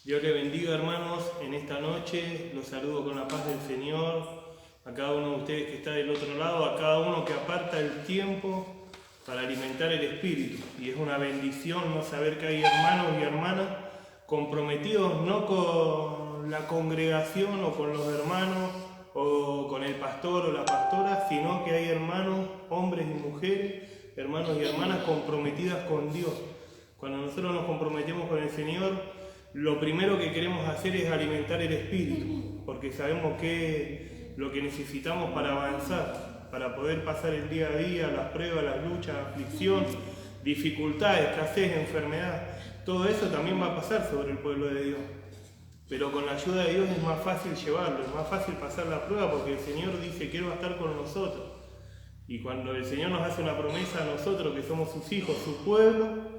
Dios les bendiga, hermanos, en esta noche. Los saludo con la paz del Señor. A cada uno de ustedes que está del otro lado, a cada uno que aparta el tiempo para alimentar el Espíritu. Y es una bendición no saber que hay hermanos y hermanas comprometidos no con la congregación o con los hermanos o con el pastor o la pastora, sino que hay hermanos, hombres y mujeres, hermanos y hermanas comprometidas con Dios. Cuando nosotros nos comprometemos con el Señor, lo primero que queremos hacer es alimentar el Espíritu, porque sabemos que lo que necesitamos para avanzar, para poder pasar el día a día, las pruebas, las luchas, aflicción, dificultad, escasez, enfermedad, todo eso también va a pasar sobre el pueblo de Dios. Pero con la ayuda de Dios es más fácil llevarlo, es más fácil pasar la prueba, porque el Señor dice que Él va a estar con nosotros. Y cuando el Señor nos hace una promesa a nosotros, que somos sus hijos, su pueblo,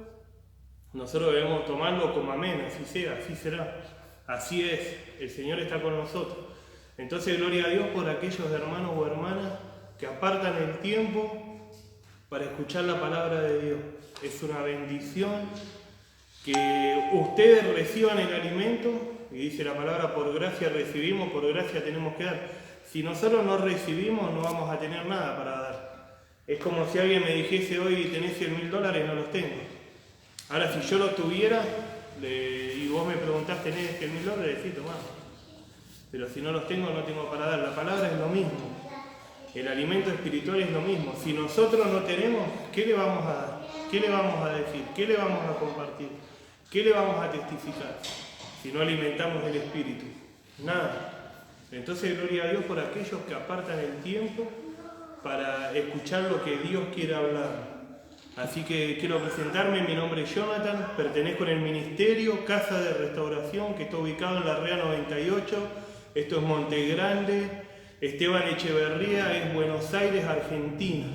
nosotros debemos tomarlo como amén, así sea, así será. Así es, el Señor está con nosotros. Entonces, gloria a Dios por aquellos hermanos o hermanas que apartan el tiempo para escuchar la palabra de Dios. Es una bendición que ustedes reciban el alimento, y dice la palabra, por gracia recibimos, por gracia tenemos que dar. Si nosotros no recibimos, no vamos a tener nada para dar. Es como si alguien me dijese hoy, tenés $100.000, no los tengo. Ahora, si yo lo tuviera, y vos me preguntás, ¿tenés $100.000? Sí, tomá. Pero si no los tengo, no tengo para dar. La palabra es lo mismo. El alimento espiritual es lo mismo. Si nosotros no tenemos, ¿qué le vamos a dar? ¿Qué le vamos a decir? ¿Qué le vamos a compartir? ¿Qué le vamos a testificar? Si no alimentamos el espíritu. Nada. Entonces, gloria a Dios por aquellos que apartan el tiempo para escuchar lo que Dios quiere hablar. Así que quiero presentarme, mi nombre es Jonathan, pertenezco en el ministerio Casa de Restauración, que está ubicado en la Rea 98, esto es Monte Grande, Esteban Echeverría, es Buenos Aires, Argentina.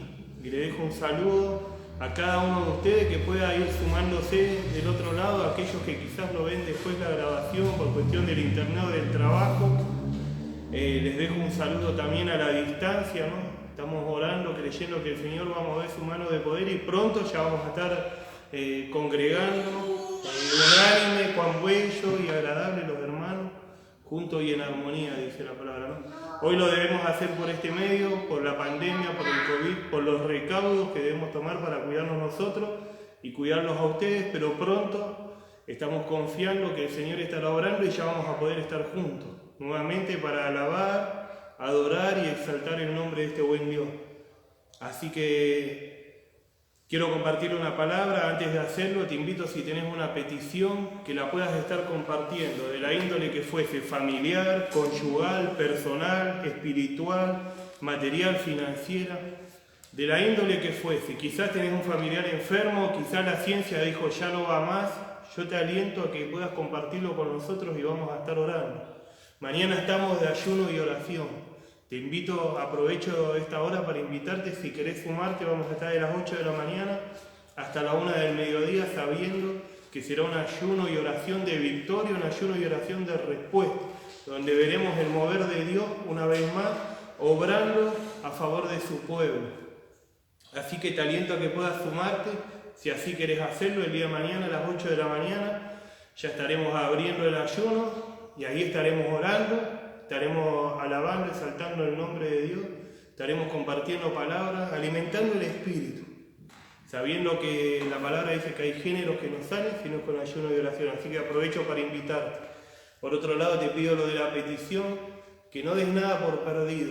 Y le dejo un saludo a cada uno de ustedes que pueda ir sumándose del otro lado, aquellos que quizás lo ven después de la grabación por cuestión del internet o del trabajo. Les dejo un saludo también a la distancia, ¿no? Estamos orando, creyendo que el Señor va a mover su mano de poder y pronto ya vamos a estar congregando, unánime, cuán bello y agradable los hermanos, juntos y en armonía, dice la palabra, ¿no? Hoy lo debemos hacer por este medio, por la pandemia, por el COVID, por los recaudos que debemos tomar para cuidarnos nosotros y cuidarlos a ustedes, pero pronto estamos confiando que el Señor estará obrando y ya vamos a poder estar juntos, nuevamente para alabar, adorar y exaltar el nombre de este buen Dios. Así que quiero compartir una palabra. Antes de hacerlo, te invito, si tenés una petición, que la puedas estar compartiendo, de la índole que fuese familiar, conyugal, personal, espiritual, material, financiera, de la índole que fuese. Quizás tenés un familiar enfermo, quizás la ciencia dijo ya no va más. Yo te aliento a que puedas compartirlo con nosotros y vamos a estar orando. Mañana estamos de ayuno y oración. Te invito, aprovecho esta hora para invitarte, si querés sumarte, vamos a estar de las 8 de la mañana hasta la 1 del mediodía, sabiendo que será un ayuno y oración de victoria, un ayuno y oración de respuesta, donde veremos el mover de Dios una vez más, obrando a favor de su pueblo. Así que te aliento a que puedas sumarte, si así querés hacerlo, el día de mañana a las 8 de la mañana, ya estaremos abriendo el ayuno. Y ahí estaremos orando, estaremos alabando, exaltando el nombre de Dios, estaremos compartiendo palabras, alimentando el espíritu, sabiendo que la palabra dice que hay géneros que no salen, sino con ayuno y oración. Así que aprovecho para invitarte. Por otro lado, te pido lo de la petición, que no des nada por perdido.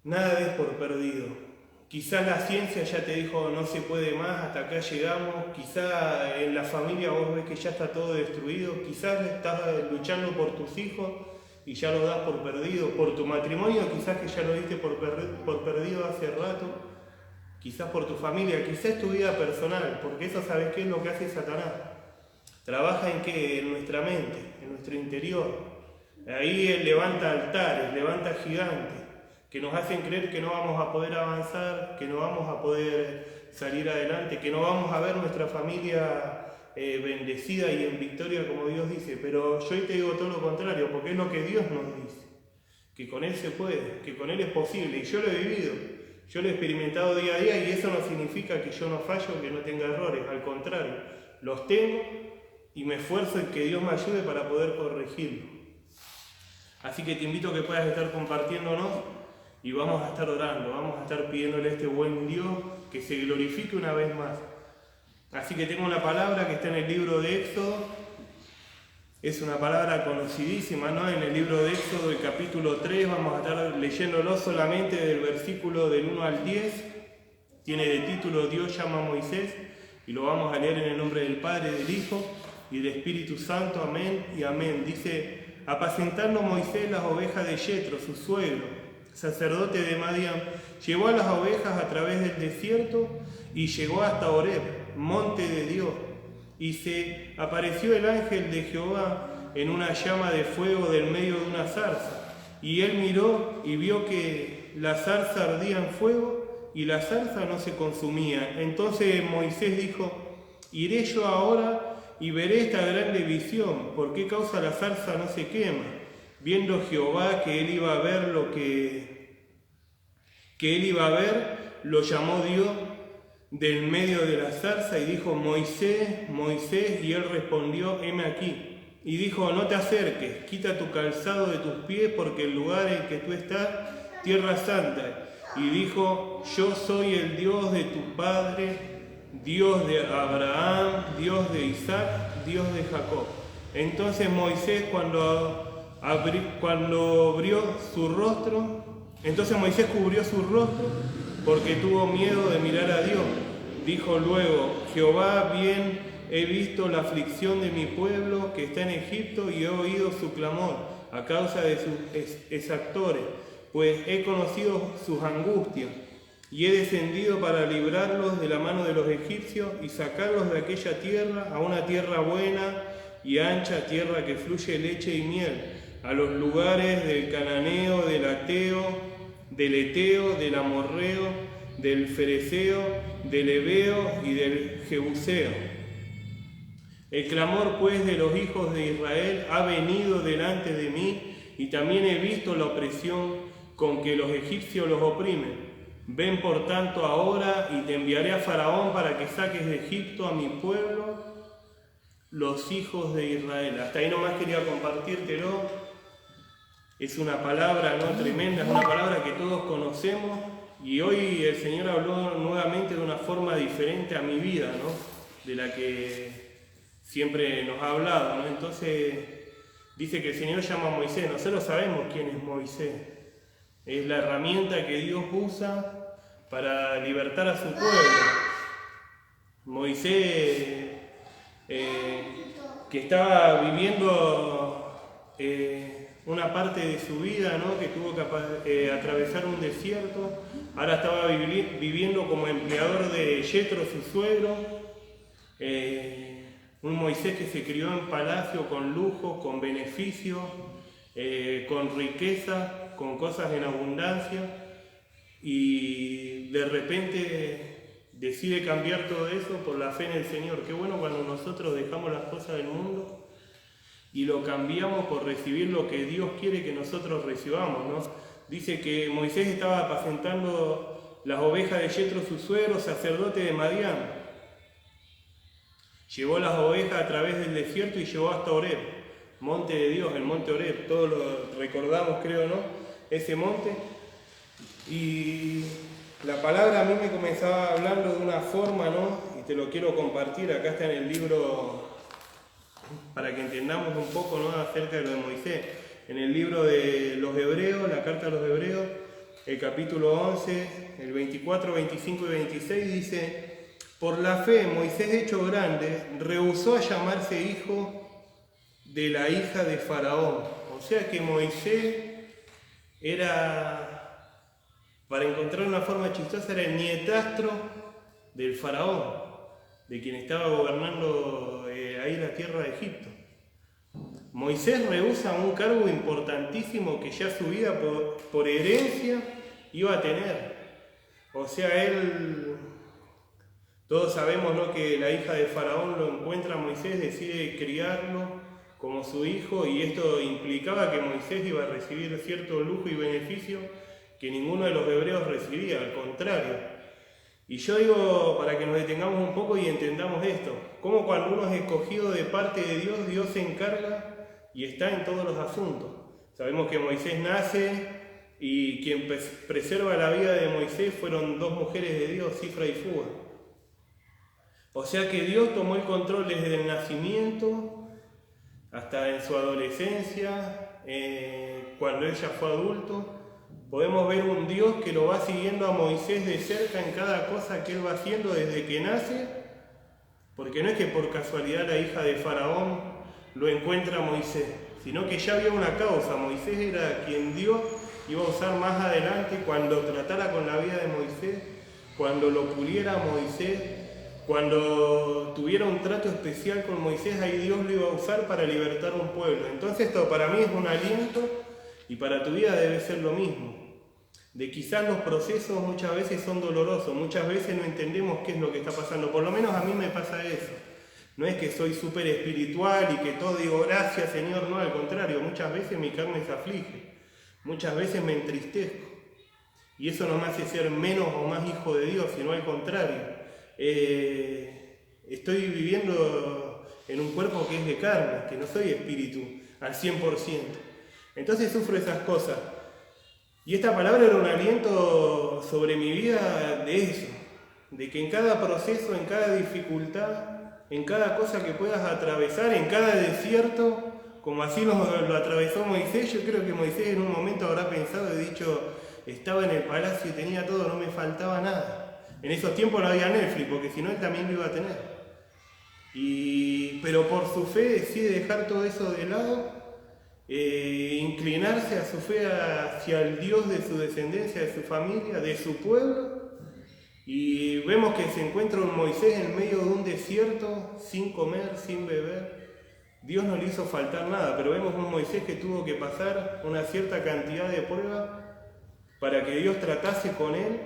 Nada des por perdido. Quizás la ciencia ya te dijo no se puede más, hasta acá llegamos. Quizás en la familia vos ves que ya está todo destruido. Quizás estás luchando por tus hijos y ya lo das por perdido. Por tu matrimonio quizás que ya lo diste por perdido hace rato. Quizás por tu familia, quizás tu vida personal, porque eso sabes qué es lo que hace Satanás. Trabaja en qué, en nuestra mente, en nuestro interior. Ahí él levanta altares, levanta gigantes, que nos hacen creer que no vamos a poder avanzar, que no vamos a poder salir adelante, que no vamos a ver nuestra familia bendecida y en victoria como Dios dice. Pero yo hoy te digo todo lo contrario, porque es lo que Dios nos dice, que con Él se puede, que con Él es posible, y yo lo he vivido, yo lo he experimentado día a día, y eso no significa que yo no fallo, que no tenga errores, al contrario, los tengo y me esfuerzo en que Dios me ayude para poder corregirlo. Así que te invito a que puedas estar compartiéndonos y vamos a estar orando, vamos a estar pidiéndole a este buen Dios que se glorifique una vez más. Así que tengo una palabra que está en el libro de Éxodo. Es una palabra conocidísima, ¿no? En el libro de Éxodo, el capítulo 3, vamos a estar leyéndolo solamente del versículo del 1 al 10. Tiene de título Dios llama a Moisés y lo vamos a leer en el nombre del Padre, del Hijo y del Espíritu Santo. Amén y amén. Dice: apacentando Moisés las ovejas de Yetro, su suegro, sacerdote de Madián, llevó a las ovejas a través del desierto y llegó hasta Horeb, monte de Dios. Y se apareció el ángel de Jehová en una llama de fuego del medio de una zarza. Y él miró y vio que la zarza ardía en fuego y la zarza no se consumía. Entonces Moisés dijo: iré yo ahora y veré esta grande visión, ¿por qué causa la zarza no se quema? Viendo Jehová que él iba a ver lo llamó Dios del medio de la zarza y dijo: Moisés, Moisés, y él respondió: heme aquí. Y dijo: no te acerques, quita tu calzado de tus pies, porque el lugar en que tú estás, tierra santa. Y dijo: yo soy el Dios de tu padre, Dios de Abraham, Dios de Isaac, Dios de Jacob. Entonces Moisés cubrió su rostro, porque tuvo miedo de mirar a Dios. Dijo luego: Jehová, bien he visto la aflicción de mi pueblo que está en Egipto y he oído su clamor a causa de sus exactores, pues he conocido sus angustias y he descendido para librarlos de la mano de los egipcios y sacarlos de aquella tierra a una tierra buena y ancha, tierra que fluye leche y miel, a los lugares del cananeo, del ateo, del eteo, del amorreo, del fereceo, del heveo y del jebuseo. El clamor pues de los hijos de Israel ha venido delante de mí, y también he visto la opresión con que los egipcios los oprimen. Ven por tanto ahora y te enviaré a Faraón para que saques de Egipto a mi pueblo, los hijos de Israel. Hasta ahí nomás quería compartírtelo. Es una palabra, ¿no?, tremenda, es una palabra que todos conocemos, y hoy el Señor habló nuevamente de una forma diferente a mi vida, ¿no?, de la que siempre nos ha hablado, ¿no? Entonces dice que el Señor llama a Moisés. Nosotros sabemos quién es Moisés. Es la herramienta que Dios usa para libertar a su pueblo. Moisés, que estaba viviendo una parte de su vida, ¿no?, que tuvo que atravesar un desierto, ahora estaba viviendo como empleador de Yetro, su suegro, un Moisés que se crió en palacio con lujo, con beneficios, con riqueza, con cosas en abundancia, y de repente decide cambiar todo eso por la fe en el Señor. Qué bueno cuando nosotros dejamos las cosas del mundo y lo cambiamos por recibir lo que Dios quiere que nosotros recibamos, ¿no? Dice que Moisés estaba apacentando las ovejas de Yetro, su suegro, sacerdote de Madián. Llevó las ovejas a través del desierto y llegó hasta Horeb, monte de Dios, el monte Horeb. Todos lo recordamos, creo, ¿no?, ese monte. Y la palabra a mí me comenzaba hablando de una forma, ¿no?, y te lo quiero compartir. Acá está en el libro, para que entendamos un poco, ¿no?, acerca de lo de Moisés. En el libro de los Hebreos, la carta a los Hebreos, el capítulo 11, el 24, 25 y 26 dice: por la fe Moisés, hecho grande, rehusó a llamarse hijo de la hija de Faraón. O sea que Moisés era, para encontrar una forma chistosa, era el nietastro del Faraón, de quien estaba gobernando ahí la tierra de Egipto. Moisés rehúsa un cargo importantísimo que ya su vida por herencia iba a tener. O sea, todos sabemos, ¿no?, que la hija de Faraón lo encuentra a Moisés, decide criarlo como su hijo, y esto implicaba que Moisés iba a recibir cierto lujo y beneficio que ninguno de los hebreos recibía, al contrario. Y yo digo, para que nos detengamos un poco y entendamos esto, cómo cuando uno es escogido de parte de Dios, Dios se encarga y está en todos los asuntos. Sabemos que Moisés nace y quien preserva la vida de Moisés fueron dos mujeres de Dios, Cifra y Fúa. O sea que Dios tomó el control desde el nacimiento hasta en su adolescencia, cuando ella fue adulto. Podemos ver un Dios que lo va siguiendo a Moisés de cerca en cada cosa que él va haciendo desde que nace, porque no es que por casualidad la hija de Faraón lo encuentra a Moisés, sino que ya había una causa. Moisés era quien Dios iba a usar más adelante cuando tratara con la vida de Moisés, cuando lo puliera a Moisés, cuando tuviera un trato especial con Moisés, ahí Dios lo iba a usar para libertar un pueblo. Entonces esto para mí es un aliento y para tu vida debe ser lo mismo. De quizás los procesos muchas veces son dolorosos, muchas veces no entendemos qué es lo que está pasando, por lo menos a mí me pasa eso. No es que soy súper espiritual y que todo digo gracias Señor, no, al contrario, muchas veces mi carne se aflige, muchas veces me entristezco. Y eso no me hace ser menos o más hijo de Dios, sino al contrario. Estoy viviendo en un cuerpo que es de carne, que no soy espíritu al 100%. Entonces sufro esas cosas. Y esta palabra era un aliento sobre mi vida de eso, de que en cada proceso, en cada dificultad, en cada cosa que puedas atravesar, en cada desierto, como así lo atravesó Moisés, yo creo que Moisés en un momento habrá pensado y dicho, estaba en el palacio y tenía todo, no me faltaba nada. En esos tiempos no había Netflix, porque si no él también lo iba a tener. Pero por su fe decide dejar todo eso de lado, inclinarse a su fe hacia el Dios de su descendencia, de su familia, de su pueblo. Y vemos que se encuentra un Moisés en medio de un desierto, sin comer, sin beber. Dios no le hizo faltar nada, pero vemos un Moisés que tuvo que pasar una cierta cantidad de pruebas para que Dios tratase con él,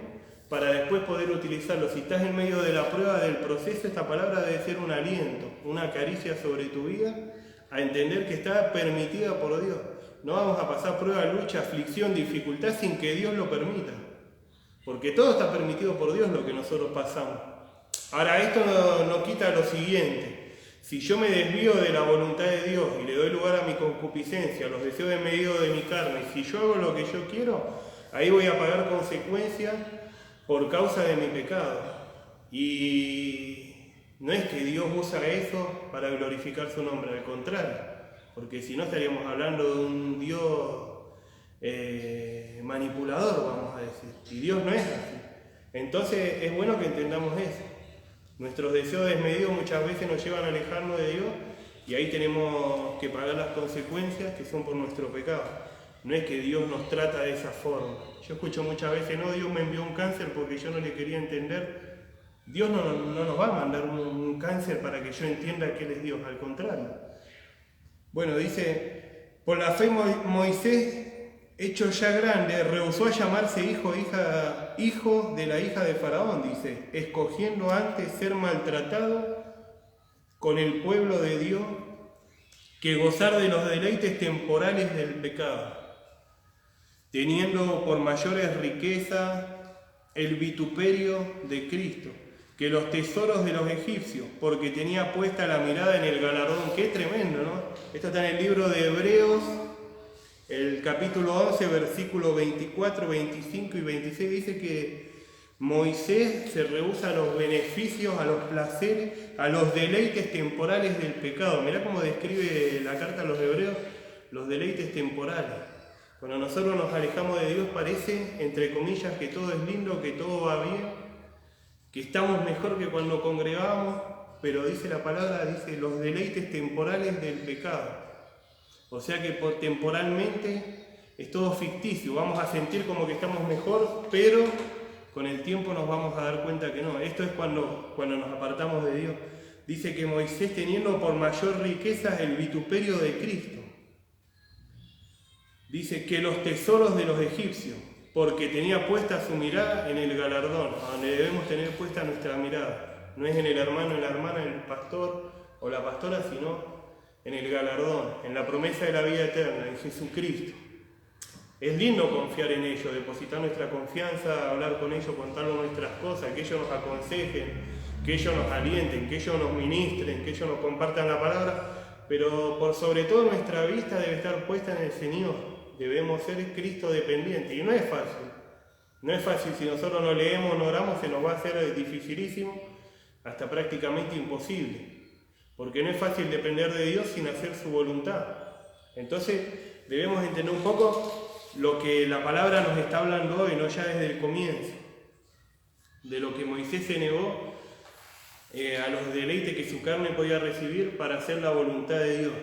para después poder utilizarlo. Si estás en medio de la prueba del proceso, esta palabra debe ser un aliento, una caricia sobre tu vida, a entender que está permitida por Dios. No vamos a pasar prueba, lucha, aflicción, dificultad sin que Dios lo permita. Porque todo está permitido por Dios lo que nosotros pasamos. Ahora, esto no quita lo siguiente. Si yo me desvío de la voluntad de Dios y le doy lugar a mi concupiscencia, a los deseos de medio de mi carne, si yo hago lo que yo quiero, ahí voy a pagar consecuencias por causa de mi pecado. Y no es que Dios usa eso para glorificar su nombre, al contrario, porque si no estaríamos hablando de un Dios manipulador, vamos a decir, y Dios no es así. Entonces es bueno que entendamos eso. Nuestros deseos desmedidos muchas veces nos llevan a alejarnos de Dios y ahí tenemos que pagar las consecuencias que son por nuestro pecado. No es que Dios nos trata de esa forma. Yo escucho muchas veces, no, Dios me envió un cáncer porque yo no le quería entender. Dios no nos va a mandar un cáncer para que yo entienda que Él es Dios, al contrario. Bueno, dice, por la fe Moisés, hecho ya grande, rehusó a llamarse hijo de la hija de Faraón, dice, escogiendo antes ser maltratado con el pueblo de Dios que gozar de los deleites temporales del pecado, teniendo por mayores riquezas el vituperio de Cristo que los tesoros de los egipcios, porque tenía puesta la mirada en el galardón. Qué tremendo, ¿no? Esto está en el libro de Hebreos, el capítulo 11, versículos 24, 25 y 26, dice que Moisés se rehúsa a los beneficios, a los placeres, a los deleites temporales del pecado. Mirá cómo describe la carta a los hebreos los deleites temporales. Cuando nosotros nos alejamos de Dios parece, entre comillas, que todo es lindo, que todo va bien, que estamos mejor que cuando congregábamos, pero dice la palabra, dice los deleites temporales del pecado. O sea que temporalmente es todo ficticio, vamos a sentir como que estamos mejor, pero con el tiempo nos vamos a dar cuenta que no. Esto es cuando nos apartamos de Dios. Dice que Moisés, teniendo por mayor riqueza el vituperio de Cristo, dice que los tesoros de los egipcios, porque tenía puesta su mirada en el galardón, a donde debemos tener puesta nuestra mirada. No es en el hermano, en la hermana, en el pastor o la pastora, sino en el galardón, en la promesa de la vida eterna, en Jesucristo. Es lindo confiar en ellos, depositar nuestra confianza, hablar con ellos, contarles nuestras cosas, que ellos nos aconsejen, que ellos nos alienten, que ellos nos ministren, que ellos nos compartan la palabra, pero por sobre todo nuestra vista debe estar puesta en el Señor. Debemos ser Cristo dependientes, y no es fácil. No es fácil, si nosotros no leemos, no oramos, se nos va a hacer dificilísimo, hasta prácticamente imposible. Porque no es fácil depender de Dios sin hacer su voluntad. Entonces debemos entender un poco lo que la palabra nos está hablando hoy, no ya desde el comienzo, de lo que Moisés se negó a los deleites que su carne podía recibir para hacer la voluntad de Dios.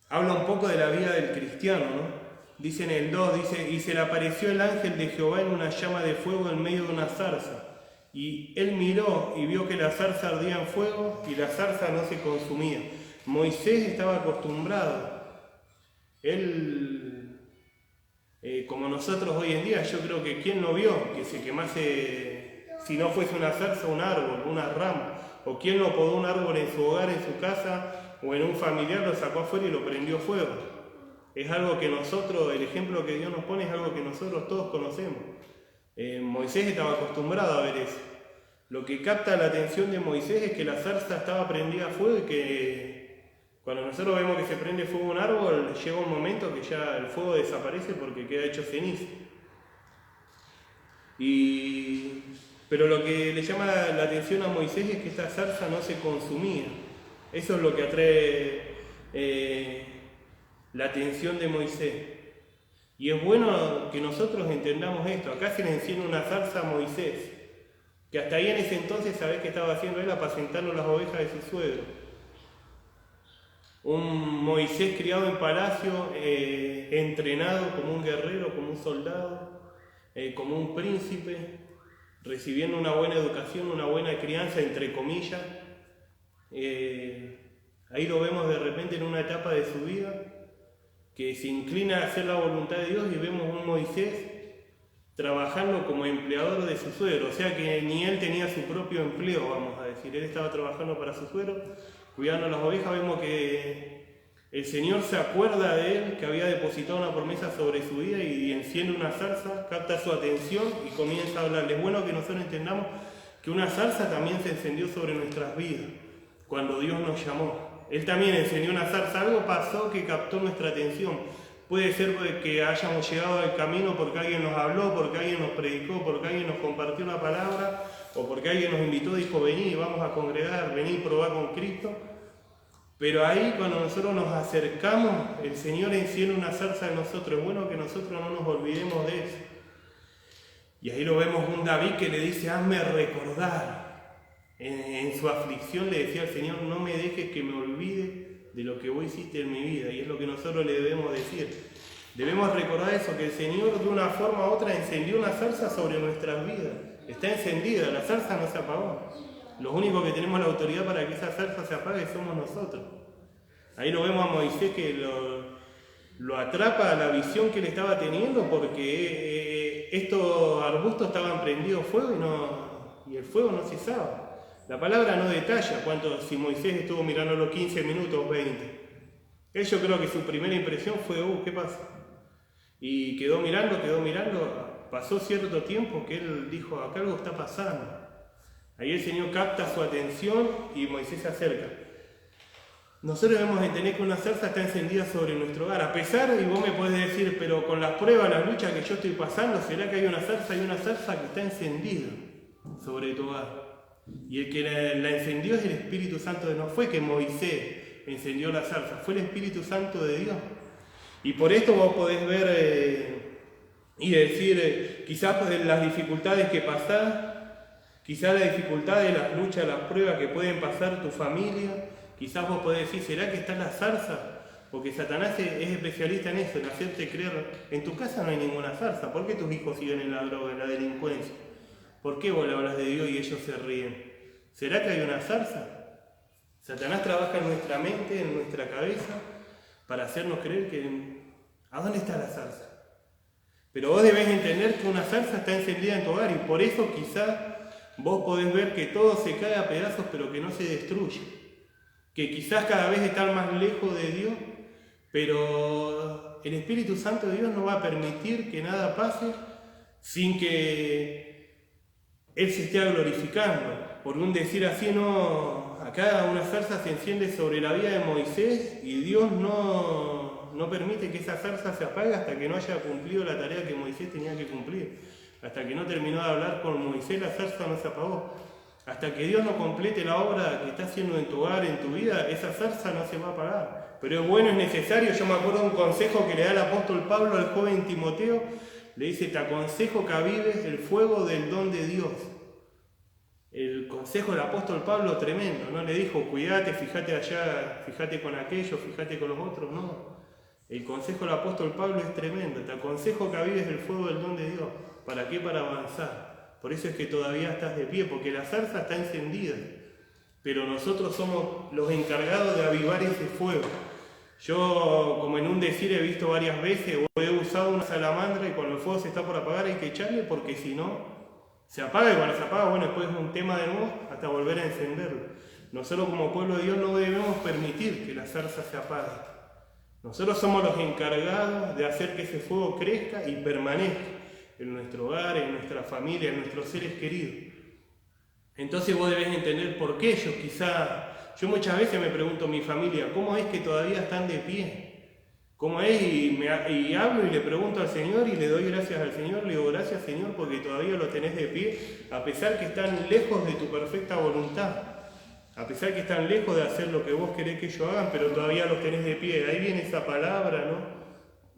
Habla un poco de la vida del cristiano, ¿no? Dice en el 2, dice, y se le apareció el ángel de Jehová en una llama de fuego en medio de una zarza. Y él miró y vio que la zarza ardía en fuego y la zarza no se consumía. Moisés estaba acostumbrado. Él, como nosotros hoy en día, yo creo que ¿quién no vio que se quemase, si no fuese una zarza, un árbol, una rama? ¿O quién no podó un árbol en su hogar, en su casa, o en un familiar, lo sacó afuera y lo prendió fuego? Es algo que nosotros, el ejemplo que Dios nos pone es algo que nosotros todos conocemos. Moisés estaba acostumbrado a ver eso. Lo que capta la atención de Moisés es que la zarza estaba prendida a fuego y que cuando nosotros vemos que se prende fuego un árbol, llega un momento que ya el fuego desaparece porque queda hecho ceniza. Pero lo que le llama la atención a Moisés es que esta zarza no se consumía. Eso es lo que atrae la atención de Moisés. Y es bueno que nosotros entendamos esto. Acá se le enciende una zarza a Moisés, que hasta ahí en ese entonces, ¿sabés qué estaba haciendo él? Apacentando las ovejas de su suegro. Un Moisés criado en palacio, entrenado como un guerrero, como un soldado, como un príncipe, recibiendo una buena educación, una buena crianza, entre comillas. Ahí lo vemos de repente en una etapa de su vida, que se inclina a hacer la voluntad de Dios, y vemos un Moisés trabajando como empleador de su suegro, o sea que ni él tenía su propio empleo, vamos a decir, él estaba trabajando para su suegro, cuidando las ovejas. Vemos que el Señor se acuerda de él, que había depositado una promesa sobre su vida, y enciende una zarza, capta su atención y comienza a hablarle. Es bueno que nosotros entendamos que una zarza también se encendió sobre nuestras vidas, cuando Dios nos llamó. Él también encendió una zarza, algo pasó que captó nuestra atención. Puede ser que hayamos llegado al camino porque alguien nos habló, porque alguien nos predicó, porque alguien nos compartió una palabra, o porque alguien nos invitó, dijo, vení, vamos a congregar, vení, probá con Cristo. Pero ahí, cuando nosotros nos acercamos, el Señor enciende una zarza en nosotros. Es bueno que nosotros no nos olvidemos de eso. Y ahí lo vemos un David que le dice, hazme recordar. En su aflicción le decía al Señor, no me dejes que me olvide de lo que vos hiciste en mi vida. Y es lo que nosotros le debemos decir. Debemos recordar eso, que el Señor de una forma u otra encendió una zarza sobre nuestras vidas. Está encendida, la zarza no se apagó. Los únicos que tenemos la autoridad para que esa zarza se apague somos nosotros. Ahí lo vemos a Moisés que lo atrapa a la visión que él estaba teniendo, porque estos arbustos estaban prendidos fuego y el fuego no cesaba. La palabra no detalla si Moisés estuvo mirándolo 15 minutos, 20. Yo creo que su primera impresión fue, ¿qué pasa? Y quedó mirando, pasó cierto tiempo que él dijo, acá algo está pasando. Ahí el Señor capta su atención y Moisés se acerca. Nosotros debemos entender que una zarza está encendida sobre nuestro hogar, a pesar, y vos me podés decir, pero con las pruebas, las luchas que yo estoy pasando, ¿será que hay una zarza que está encendida sobre tu hogar? Y el que la encendió es el Espíritu Santo de Dios. No fue que Moisés encendió la zarza, fue el Espíritu Santo de Dios. Y por esto vos podés ver y decir, quizás las dificultades que pasás, quizás las dificultades, las luchas, las pruebas que pueden pasar tu familia, quizás vos podés decir, ¿será que está la zarza? Porque Satanás es especialista en eso, en hacerte creer, en tu casa no hay ninguna zarza. ¿Por qué tus hijos siguen en la droga, en la delincuencia? ¿Por qué vos le hablas de Dios y ellos se ríen? ¿Será que hay una zarza? Satanás trabaja en nuestra mente, en nuestra cabeza, para hacernos creer que ¿a dónde está la zarza? Pero vos debés entender que una zarza está encendida en tu hogar, y por eso quizás vos podés ver que todo se cae a pedazos, pero que no se destruye. Que quizás cada vez están más lejos de Dios, pero el Espíritu Santo de Dios no va a permitir que nada pase sin que Él se esté glorificando. Por un decir así, no, acá una zarza se enciende sobre la vida de Moisés y Dios no permite que esa zarza se apague hasta que no haya cumplido la tarea que Moisés tenía que cumplir. Hasta que no terminó de hablar con Moisés, la zarza no se apagó. Hasta que Dios no complete la obra que está haciendo en tu hogar, en tu vida, esa zarza no se va a apagar. Pero es bueno, es necesario. Yo me acuerdo de un consejo que le da el apóstol Pablo al joven Timoteo. Le dice, te aconsejo que avives el fuego del don de Dios. El consejo del apóstol Pablo tremendo, ¿no? Le dijo, cuídate, fíjate allá, fíjate con aquellos, fíjate con los otros, no. El consejo del apóstol Pablo es tremendo. Te aconsejo que avives el fuego del don de Dios. ¿Para qué? Para avanzar. Por eso es que todavía estás de pie, porque la zarza está encendida. Pero nosotros somos los encargados de avivar ese fuego. Yo, como en un decir, he visto varias veces, o he usado una salamandra y cuando el fuego se está por apagar hay que echarle, porque si no, se apaga y cuando se apaga, bueno, después es un tema de nuevo hasta volver a encenderlo. Nosotros como pueblo de Dios no debemos permitir que la zarza se apague. Nosotros somos los encargados de hacer que ese fuego crezca y permanezca en nuestro hogar, en nuestra familia, en nuestros seres queridos. Entonces vos debés entender por qué ellos yo muchas veces me pregunto a mi familia, ¿cómo es que todavía están de pie? ¿Cómo es? Y hablo y le pregunto al Señor y le doy gracias al Señor, le digo gracias Señor porque todavía lo tenés de pie, a pesar que están lejos de tu perfecta voluntad, a pesar que están lejos de hacer lo que vos querés que ellos hagan, pero todavía los tenés de pie. Ahí viene esa palabra, ¿no?,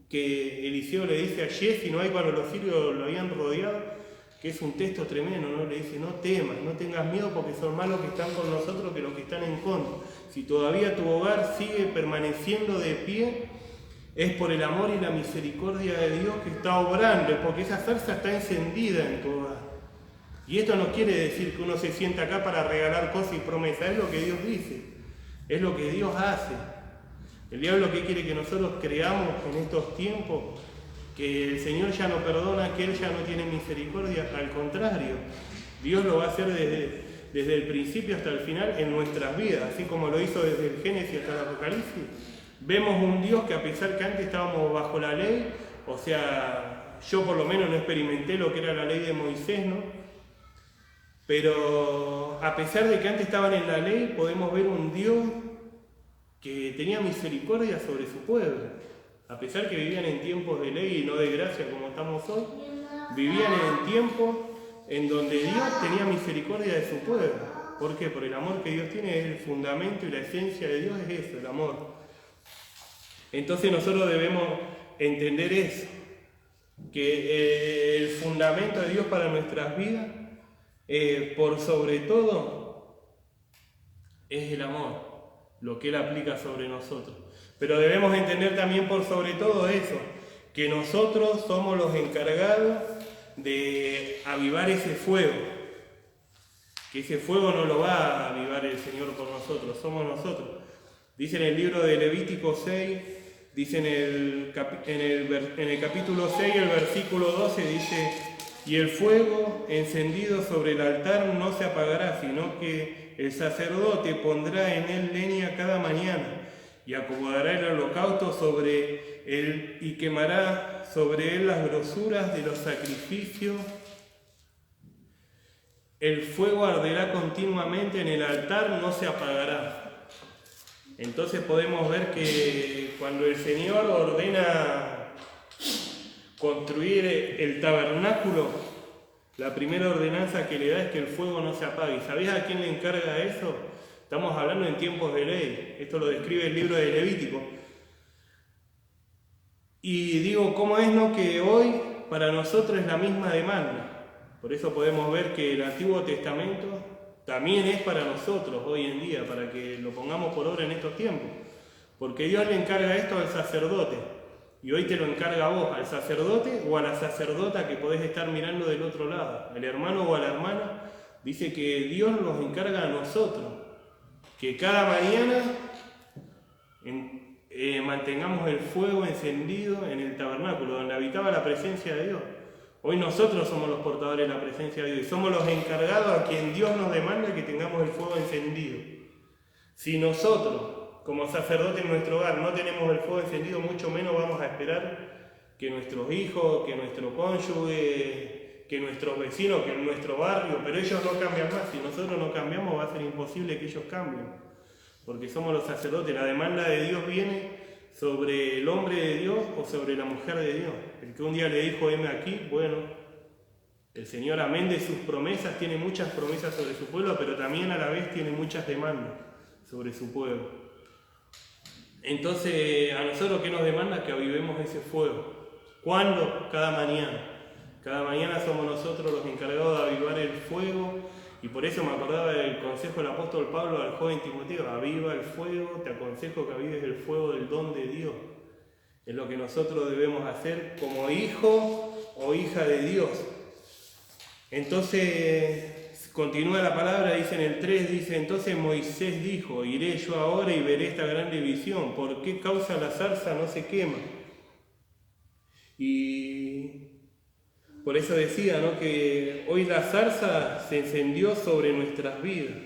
que Eliseo le dice a Giezi, ¿no?, ahí cuando los sirios lo habían rodeado, que es un texto tremendo, ¿no? Le dice, no temas, no tengas miedo porque son más los que están con nosotros que los que están en contra. Si todavía tu hogar sigue permaneciendo de pie, es por el amor y la misericordia de Dios que está obrando, es porque esa zarza está encendida en tu hogar. Y esto no quiere decir que uno se sienta acá para regalar cosas y promesas, es lo que Dios dice, es lo que Dios hace. El diablo que quiere que nosotros creamos en estos tiempos que el Señor ya no perdona, que Él ya no tiene misericordia, al contrario, Dios lo va a hacer desde el principio hasta el final en nuestras vidas, así como lo hizo desde el Génesis hasta el Apocalipsis. Vemos un Dios que a pesar que antes estábamos bajo la ley, o sea, yo por lo menos no experimenté lo que era la ley de Moisés, ¿no? Pero a pesar de que antes estaban en la ley, podemos ver un Dios que tenía misericordia sobre su pueblo. A pesar que vivían en tiempos de ley y no de gracia como estamos hoy, vivían en tiempos en donde Dios tenía misericordia de su pueblo. ¿Por qué? Por el amor que Dios tiene, es el fundamento y la esencia de Dios es eso, el amor. Entonces nosotros debemos entender eso, que el fundamento de Dios para nuestras vidas, por sobre todo, es el amor, lo que Él aplica sobre nosotros. Pero debemos entender también por sobre todo eso, que nosotros somos los encargados de avivar ese fuego, que ese fuego no lo va a avivar el Señor por nosotros, somos nosotros. Dice en el libro de Levítico 6, dice en el capítulo 6, el versículo 12, dice, y el fuego encendido sobre el altar no se apagará, sino que el sacerdote pondrá en él leña cada mañana, y acomodará el holocausto sobre él y quemará sobre él las grosuras de los sacrificios. El fuego arderá continuamente en el altar, no se apagará. Entonces podemos ver que cuando el Señor ordena construir el tabernáculo, la primera ordenanza que le da es que el fuego no se apague. ¿Sabés a quién le encarga eso? Estamos hablando en tiempos de ley, esto lo describe el libro de Levítico. Y digo, ¿cómo es, no? Que hoy para nosotros es la misma demanda. Por eso podemos ver que el Antiguo Testamento también es para nosotros hoy en día, para que lo pongamos por obra en estos tiempos. Porque Dios le encarga esto al sacerdote, y hoy te lo encarga a vos, al sacerdote o a la sacerdota que podés estar mirando del otro lado, al hermano o a la hermana. Dice que Dios nos encarga a nosotros, que cada mañana mantengamos el fuego encendido en el tabernáculo, donde habitaba la presencia de Dios. Hoy nosotros somos los portadores de la presencia de Dios y somos los encargados a quien Dios nos demanda que tengamos el fuego encendido. Si nosotros como sacerdote en nuestro hogar no tenemos el fuego encendido, mucho menos vamos a esperar que nuestros hijos, que nuestro cónyuge, que nuestros vecinos, que en nuestro barrio, pero ellos no cambian más. Si nosotros no cambiamos, va a ser imposible que ellos cambien, porque somos los sacerdotes. La demanda de Dios viene sobre el hombre de Dios o sobre la mujer de Dios. El que un día le dijo, heme aquí, bueno, el Señor, amén de sus promesas, tiene muchas promesas sobre su pueblo, pero también a la vez tiene muchas demandas sobre su pueblo. Entonces, a nosotros, ¿qué nos demanda? Que avivemos ese fuego. ¿Cuándo? Cada mañana. Cada mañana somos nosotros los encargados de avivar el fuego, y por eso me acordaba del consejo del apóstol Pablo al joven Timoteo: aviva el fuego, te aconsejo que avives el fuego del don de Dios. Es lo que nosotros debemos hacer como hijo o hija de Dios. Entonces, continúa la palabra, dice en el 3, dice: entonces Moisés dijo, iré yo ahora y veré esta grande visión, ¿por qué causa la zarza no se quema? Y por eso decía, ¿no?, que hoy la zarza se encendió sobre nuestras vidas.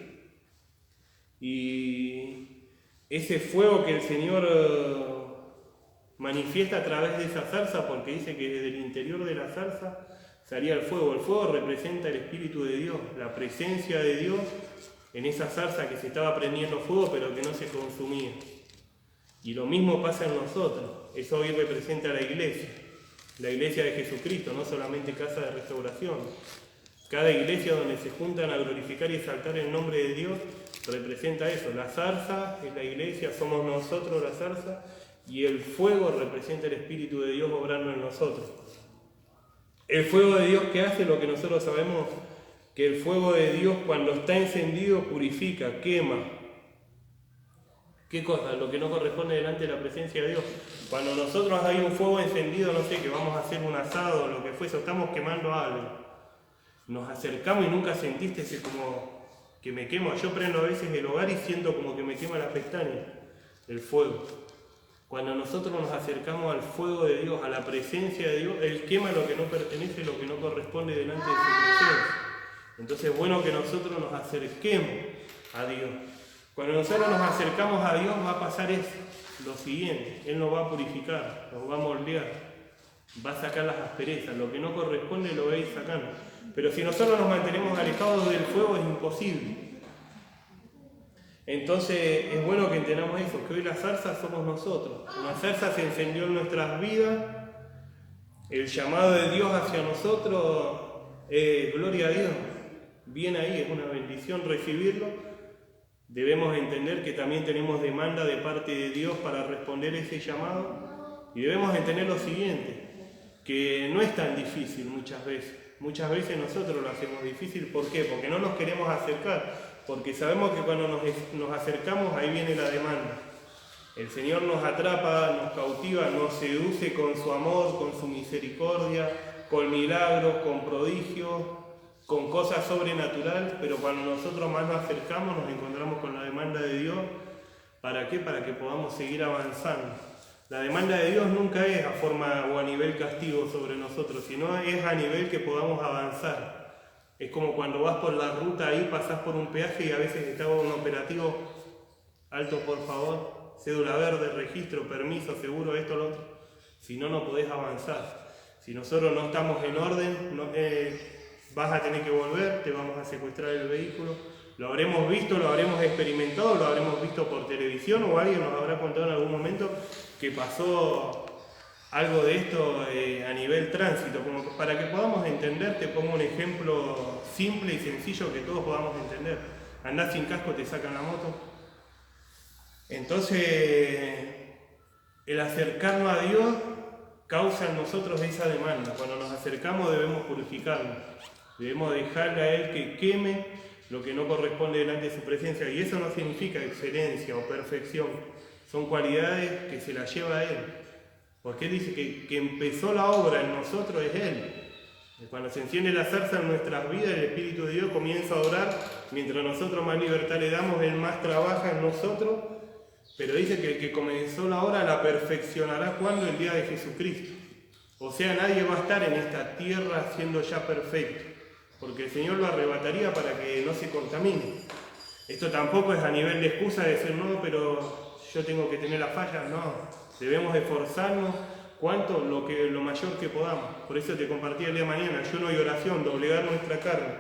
Y ese fuego que el Señor manifiesta a través de esa zarza, porque dice que desde el interior de la zarza salía el fuego. El fuego representa el Espíritu de Dios, la presencia de Dios en esa zarza que se estaba prendiendo fuego pero que no se consumía. Y lo mismo pasa en nosotros. Eso hoy representa a la iglesia de Jesucristo, no solamente casa de restauración. Cada iglesia donde se juntan a glorificar y exaltar el nombre de Dios representa eso. La zarza es la iglesia, somos nosotros la zarza, y el fuego representa el Espíritu de Dios obrando en nosotros. El fuego de Dios, ¿qué hace? Lo que nosotros sabemos, que el fuego de Dios, cuando está encendido, purifica, quema. ¿Qué cosa? Lo que no corresponde delante de la presencia de Dios. Cuando nosotros hay un fuego encendido, no sé, que vamos a hacer un asado o lo que fuese, o estamos quemando algo, nos acercamos y nunca sentiste ese como que me quemo. Yo prendo a veces el hogar y siento como que me quema las pestañas, el fuego. Cuando nosotros nos acercamos al fuego de Dios, a la presencia de Dios, Él quema lo que no pertenece, lo que no corresponde delante de su presencia. Entonces es bueno que nosotros nos acerquemos a Dios. Cuando nosotros nos acercamos a Dios va a pasar eso, lo siguiente: Él nos va a purificar, nos va a moldear, va a sacar las asperezas, lo que no corresponde lo va a ir sacando. Pero si nosotros nos mantenemos alejados del fuego es imposible. Entonces es bueno que entendamos eso, que hoy la zarza somos nosotros. La zarza se encendió en nuestras vidas, el llamado de Dios hacia nosotros, gloria a Dios, bien ahí, es una bendición recibirlo. Debemos entender que también tenemos demanda de parte de Dios para responder ese llamado, y debemos entender lo siguiente, que no es tan difícil muchas veces. Muchas veces nosotros lo hacemos difícil. ¿Por qué? Porque no nos queremos acercar. Porque sabemos que cuando nos acercamos, ahí viene la demanda. El Señor nos atrapa, nos cautiva, nos seduce con su amor, con su misericordia, con milagros, con prodigios, con cosas sobrenaturales, pero cuando nosotros más nos acercamos, nos encontramos con la demanda de Dios. ¿Para qué? Para que podamos seguir avanzando. La demanda de Dios nunca es a forma o a nivel castigo sobre nosotros, sino es a nivel que podamos avanzar. Es como cuando vas por la ruta ahí, pasás por un peaje y a veces está un operativo: alto por favor, cédula verde, registro, permiso, seguro, esto, lo otro. Si no, no podés avanzar. Si nosotros no estamos en orden, vas a tener que volver, te vamos a secuestrar el vehículo. Lo habremos visto, lo habremos experimentado, lo habremos visto por televisión, o alguien nos habrá contado en algún momento que pasó algo de esto a nivel tránsito. Como para que podamos entender, te pongo un ejemplo simple y sencillo que todos podamos entender. Andás sin casco, te sacan la moto. Entonces, el acercarnos a Dios causa en nosotros esa demanda. Cuando nos acercamos debemos purificarnos, debemos dejarle a Él que queme lo que no corresponde delante de su presencia. Y eso no significa excelencia o perfección, son cualidades que se las lleva a Él. Porque Él dice que empezó la obra en nosotros es Él. Cuando se enciende la zarza en nuestras vidas, el Espíritu de Dios comienza a orar. Mientras nosotros más libertad le damos, Él más trabaja en nosotros. Pero dice que el que comenzó la obra la perfeccionará cuando el día de Jesucristo. O sea, nadie va a estar en esta tierra siendo ya perfecto, porque el Señor lo arrebataría para que no se contamine. Esto tampoco es a nivel de excusa de decir: no, pero yo tengo que tener las fallas, no. Debemos esforzarnos lo mayor que podamos. Por eso te compartí el día de mañana, ayuno y oración, doblegar nuestra carne.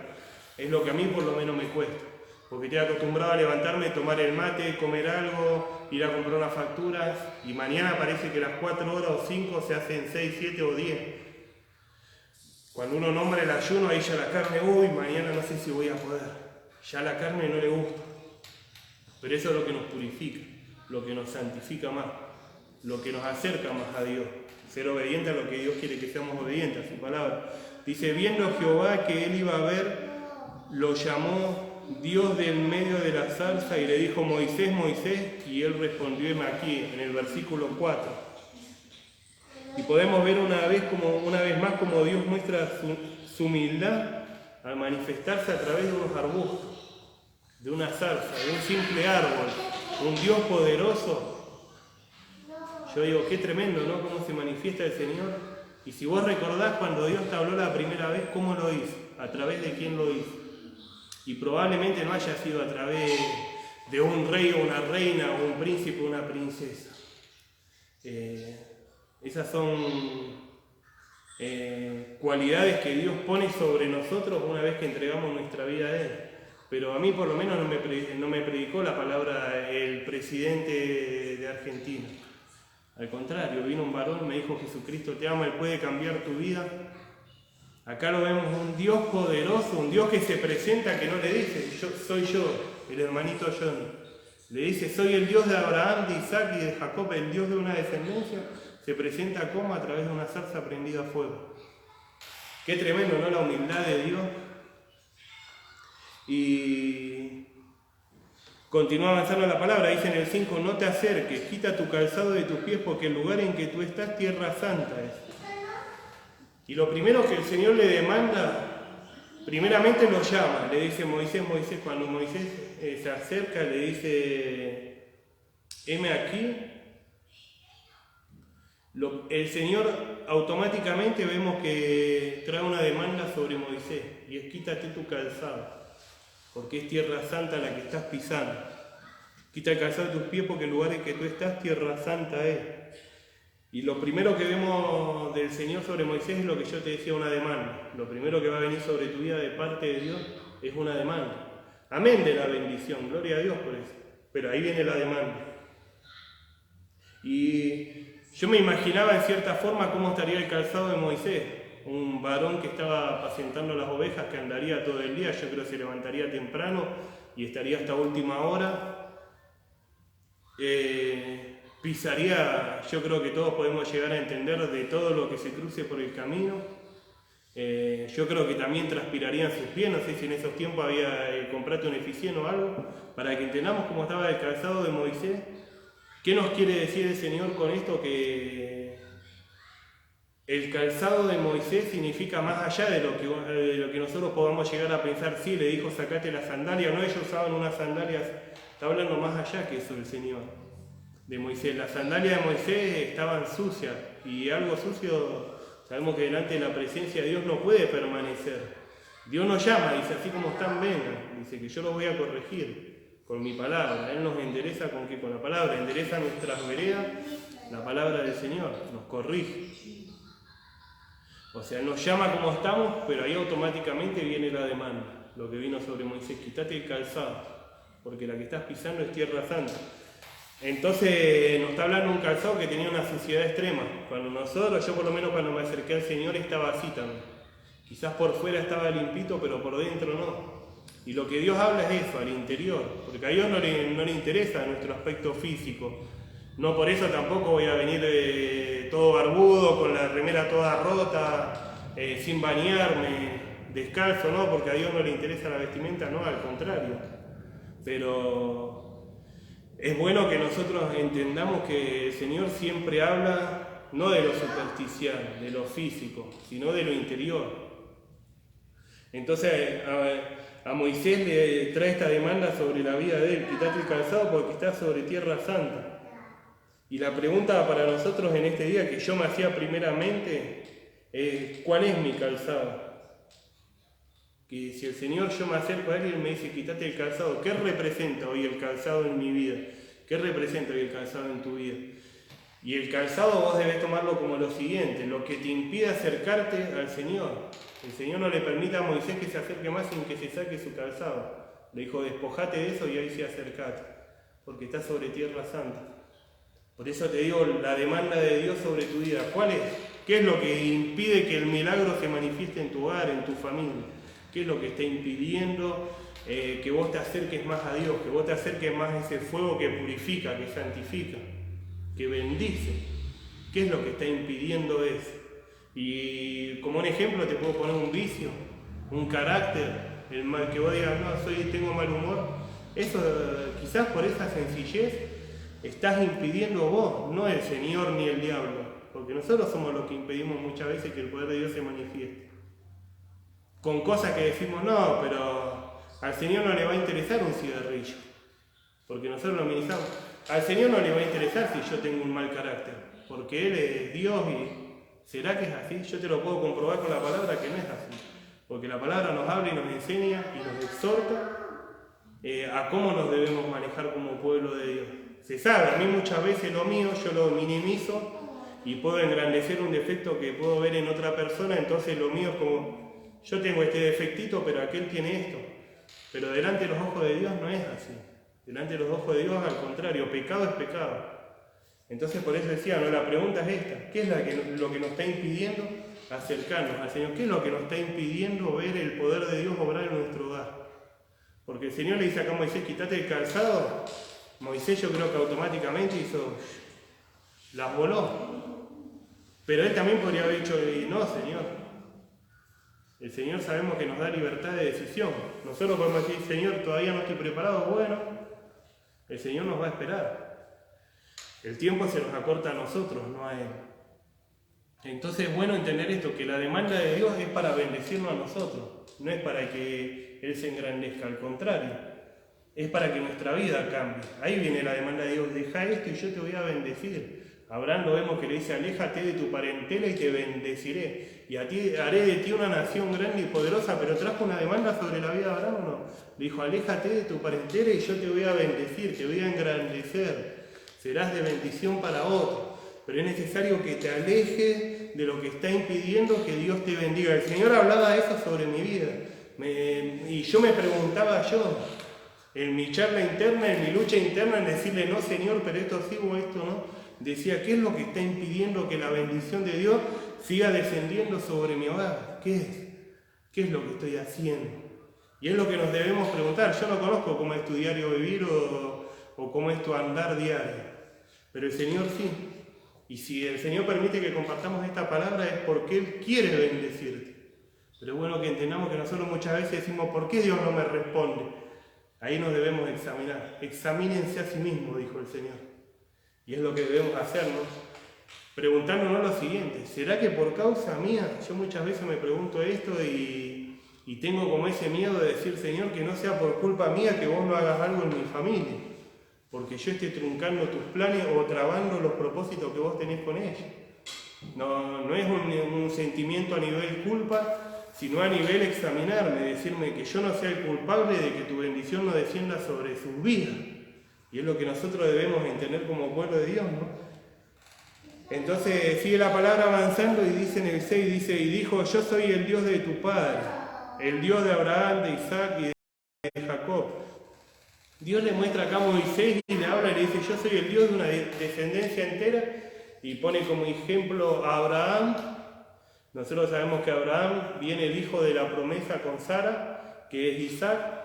Es lo que a mí por lo menos me cuesta. Porque estoy acostumbrado a levantarme, tomar el mate, comer algo, ir a comprar unas facturas, y mañana parece que las 4 horas o 5 se hacen 6, 7 o 10. Cuando uno nombra el ayuno, ahí ya la carne, uy, mañana no sé si voy a poder. Ya la carne no le gusta. Pero eso es lo que nos purifica, lo que nos santifica más, lo que nos acerca más a Dios. Ser obediente a lo que Dios quiere que seamos obedientes, a su palabra. Dice, viendo Jehová que él iba a ver, lo llamó Dios del medio de la zarza y le dijo, Moisés, Moisés, y él respondió, heme aquí, en el versículo 4. Y podemos ver una vez más como Dios muestra su humildad al manifestarse a través de unos arbustos, de una zarza, de un simple árbol, un Dios poderoso. Yo digo, qué tremendo, ¿no? Cómo se manifiesta el Señor. Y si vos recordás cuando Dios te habló la primera vez, ¿cómo lo hizo? ¿A través de quién lo hizo? Y probablemente no haya sido a través de un rey o una reina o un príncipe o una princesa. Esas son cualidades que Dios pone sobre nosotros una vez que entregamos nuestra vida a Él. Pero a mí por lo menos no me predicó la palabra el presidente de Argentina. Al contrario, vino un varón, me dijo, Jesucristo te ama, Él puede cambiar tu vida. Acá lo vemos, un Dios poderoso, un Dios que se presenta, que no le dice, soy yo, el hermanito Johnny. Le dice, soy el Dios de Abraham, de Isaac y de Jacob, el Dios de una descendencia. Se presenta como a través de una zarza prendida a fuego. Qué tremendo, ¿no? La humildad de Dios. Y continúa avanzando la palabra, dice en el 5, no te acerques, quita tu calzado de tus pies, porque el lugar en que tú estás, tierra santa es. Y lo primero que el Señor le demanda, primeramente lo llama, le dice Moisés, cuando Moisés se acerca, le dice, heme aquí. El Señor automáticamente vemos que trae una demanda sobre Moisés, y es quítate tu calzado, porque es tierra santa la que estás pisando. Quita el calzado de tus pies, porque el lugar en que tú estás, tierra santa es. Y lo primero que vemos del Señor sobre Moisés es lo que yo te decía, una demanda. Lo primero que va a venir sobre tu vida de parte de Dios es una demanda. Amén de la bendición, gloria a Dios por eso. Pero ahí viene la demanda. Y yo me imaginaba en cierta forma cómo estaría el calzado de Moisés. Un varón que estaba apacentando las ovejas, que andaría todo el día, yo creo que se levantaría temprano y estaría hasta última hora. Pisaría, yo creo que todos podemos llegar a entender de todo lo que se cruce por el camino. Yo creo que también transpirarían sus pies, no sé si en esos tiempos había comprado un eficien o algo, para que entendamos cómo estaba el calzado de Moisés. ¿Qué nos quiere decir el Señor con esto? Que el calzado de Moisés significa más allá de lo que nosotros podamos llegar a pensar. Sí, le dijo, sacate las sandalias, no, ellos usaban unas sandalias, está hablando más allá que eso el Señor. De Moisés. Las sandalias de Moisés estaban sucias, y algo sucio, sabemos que delante de la presencia de Dios no puede permanecer. Dios nos llama, dice, así como están, vengan, dice que yo los voy a corregir con mi palabra. Él nos endereza con qué, con la palabra, endereza nuestras veredas, la palabra del Señor, nos corrige. O sea, Él nos llama como estamos, pero ahí automáticamente viene la demanda, lo que vino sobre Moisés, quítate el calzado, porque la que estás pisando es tierra santa. Entonces nos está hablando de un calzado que tenía una suciedad extrema. Yo por lo menos cuando me acerqué al Señor estaba así también. Quizás por fuera estaba limpito, pero por dentro no. Y lo que Dios habla es eso, al interior. Porque a Dios no le interesa nuestro aspecto físico. No por eso tampoco voy a venir todo barbudo, con la remera toda rota, sin bañarme, descalzo, no, porque a Dios no le interesa la vestimenta, no, al contrario. Pero es bueno que nosotros entendamos que el Señor siempre habla no de lo superficial, de lo físico, sino de lo interior. Entonces a Moisés le trae esta demanda sobre la vida de él, quítate el calzado porque está sobre tierra santa. Y la pregunta para nosotros en este día que yo me hacía primeramente es, ¿cuál es mi calzado? Que si el Señor, yo me acerco a Él y Él me dice, quítate el calzado, ¿qué representa hoy el calzado en mi vida? ¿Qué representa hoy el calzado en tu vida? Y el calzado vos debes tomarlo como lo siguiente, lo que te impide acercarte al Señor. El Señor no le permite a Moisés que se acerque más sin que se saque su calzado. Le dijo, despojate de eso y ahí sí acercate, porque estás sobre tierra santa. Por eso te digo, la demanda de Dios sobre tu vida, ¿cuál es? ¿Qué es lo que impide que el milagro se manifieste en tu hogar, en tu familia? ¿Qué es lo que está impidiendo que vos te acerques más a Dios, que vos te acerques más a ese fuego que purifica, que santifica, que bendice? ¿Qué es lo que está impidiendo eso? Y como un ejemplo te puedo poner un vicio, un carácter, el mal que vos digas, no, tengo mal humor. Eso, quizás por esa sencillez, estás impidiendo vos, no el Señor ni el diablo, porque nosotros somos los que impedimos muchas veces que el poder de Dios se manifieste. Con cosas que decimos, no, pero al Señor no le va a interesar un cigarrillo, porque nosotros lo ministramos. Al Señor no le va a interesar si yo tengo un mal carácter, porque Él es Dios y ¿será que es así? Yo te lo puedo comprobar con la palabra que no es así, porque la palabra nos habla y nos enseña y nos exhorta a cómo nos debemos manejar como pueblo de Dios. Se sabe, a mí muchas veces lo mío yo lo minimizo y puedo engrandecer un defecto que puedo ver en otra persona, entonces lo mío es como, yo tengo este defectito, pero aquel tiene esto. Pero delante de los ojos de Dios no es así. Delante de los ojos de Dios, al contrario, pecado es pecado. Entonces por eso decía, no, la pregunta es esta, ¿qué es lo que nos está impidiendo acercarnos al Señor? ¿Qué es lo que nos está impidiendo ver el poder de Dios obrar en nuestro hogar? Porque el Señor le dice acá a Moisés, quítate el calzado. Moisés yo creo que automáticamente las voló. Pero él también podría haber dicho, no Señor. El Señor sabemos que nos da libertad de decisión. Nosotros podemos decir, Señor, todavía no estoy preparado. Bueno, el Señor nos va a esperar. El tiempo se nos acorta a nosotros, no a Él. Entonces es bueno entender esto, que la demanda de Dios es para bendecirnos a nosotros, no es para que Él se engrandezca, al contrario, es para que nuestra vida cambie. Ahí viene la demanda de Dios, deja esto y yo te voy a bendecir. Abraham lo vemos que le dice, aléjate de tu parentela y te bendeciré, y a ti haré de ti una nación grande y poderosa, pero trajo una demanda sobre la vida de Abraham, ¿o no? Le dijo, aléjate de tu parentela y yo te voy a bendecir, te voy a engrandecer. Serás de bendición para otros, pero es necesario que te alejes de lo que está impidiendo que Dios te bendiga. El Señor hablaba eso sobre mi vida, y yo me preguntaba en mi charla interna, en mi lucha interna, en decirle, no Señor, pero esto sí o esto no, decía, ¿qué es lo que está impidiendo que la bendición de Dios siga descendiendo sobre mi hogar? ¿Qué es? ¿Qué es lo que estoy haciendo? Y es lo que nos debemos preguntar. Yo no conozco cómo es tu diario vivir o cómo es tu andar diario. Pero el Señor sí. Y si el Señor permite que compartamos esta palabra es porque Él quiere bendecirte. Pero es bueno que entendamos que nosotros muchas veces decimos, ¿por qué Dios no me responde? Ahí nos debemos examinar. Examínense a sí mismos, dijo el Señor. Y es lo que debemos hacernos. Preguntándonos lo siguiente, ¿será que por causa mía? Yo muchas veces me pregunto esto y tengo como ese miedo de decir, Señor, que no sea por culpa mía que vos no hagas algo en mi familia. Porque yo esté truncando tus planes o trabando los propósitos que vos tenés con ella. No es un sentimiento a nivel culpa, sino a nivel examinarme, decirme que yo no sea el culpable de que tu bendición no descienda sobre sus vidas. Y es lo que nosotros debemos entender como pueblo de Dios, ¿no? Entonces sigue la palabra avanzando y dice en el 6, dice, y dijo, yo soy el Dios de tu padre, el Dios de Abraham, de Isaac y de Jacob. Dios le muestra acá a Moisés y le habla y le dice, yo soy el Dios de una descendencia entera, y pone como ejemplo a Abraham. Nosotros sabemos que Abraham viene el hijo de la promesa con Sara, que es Isaac,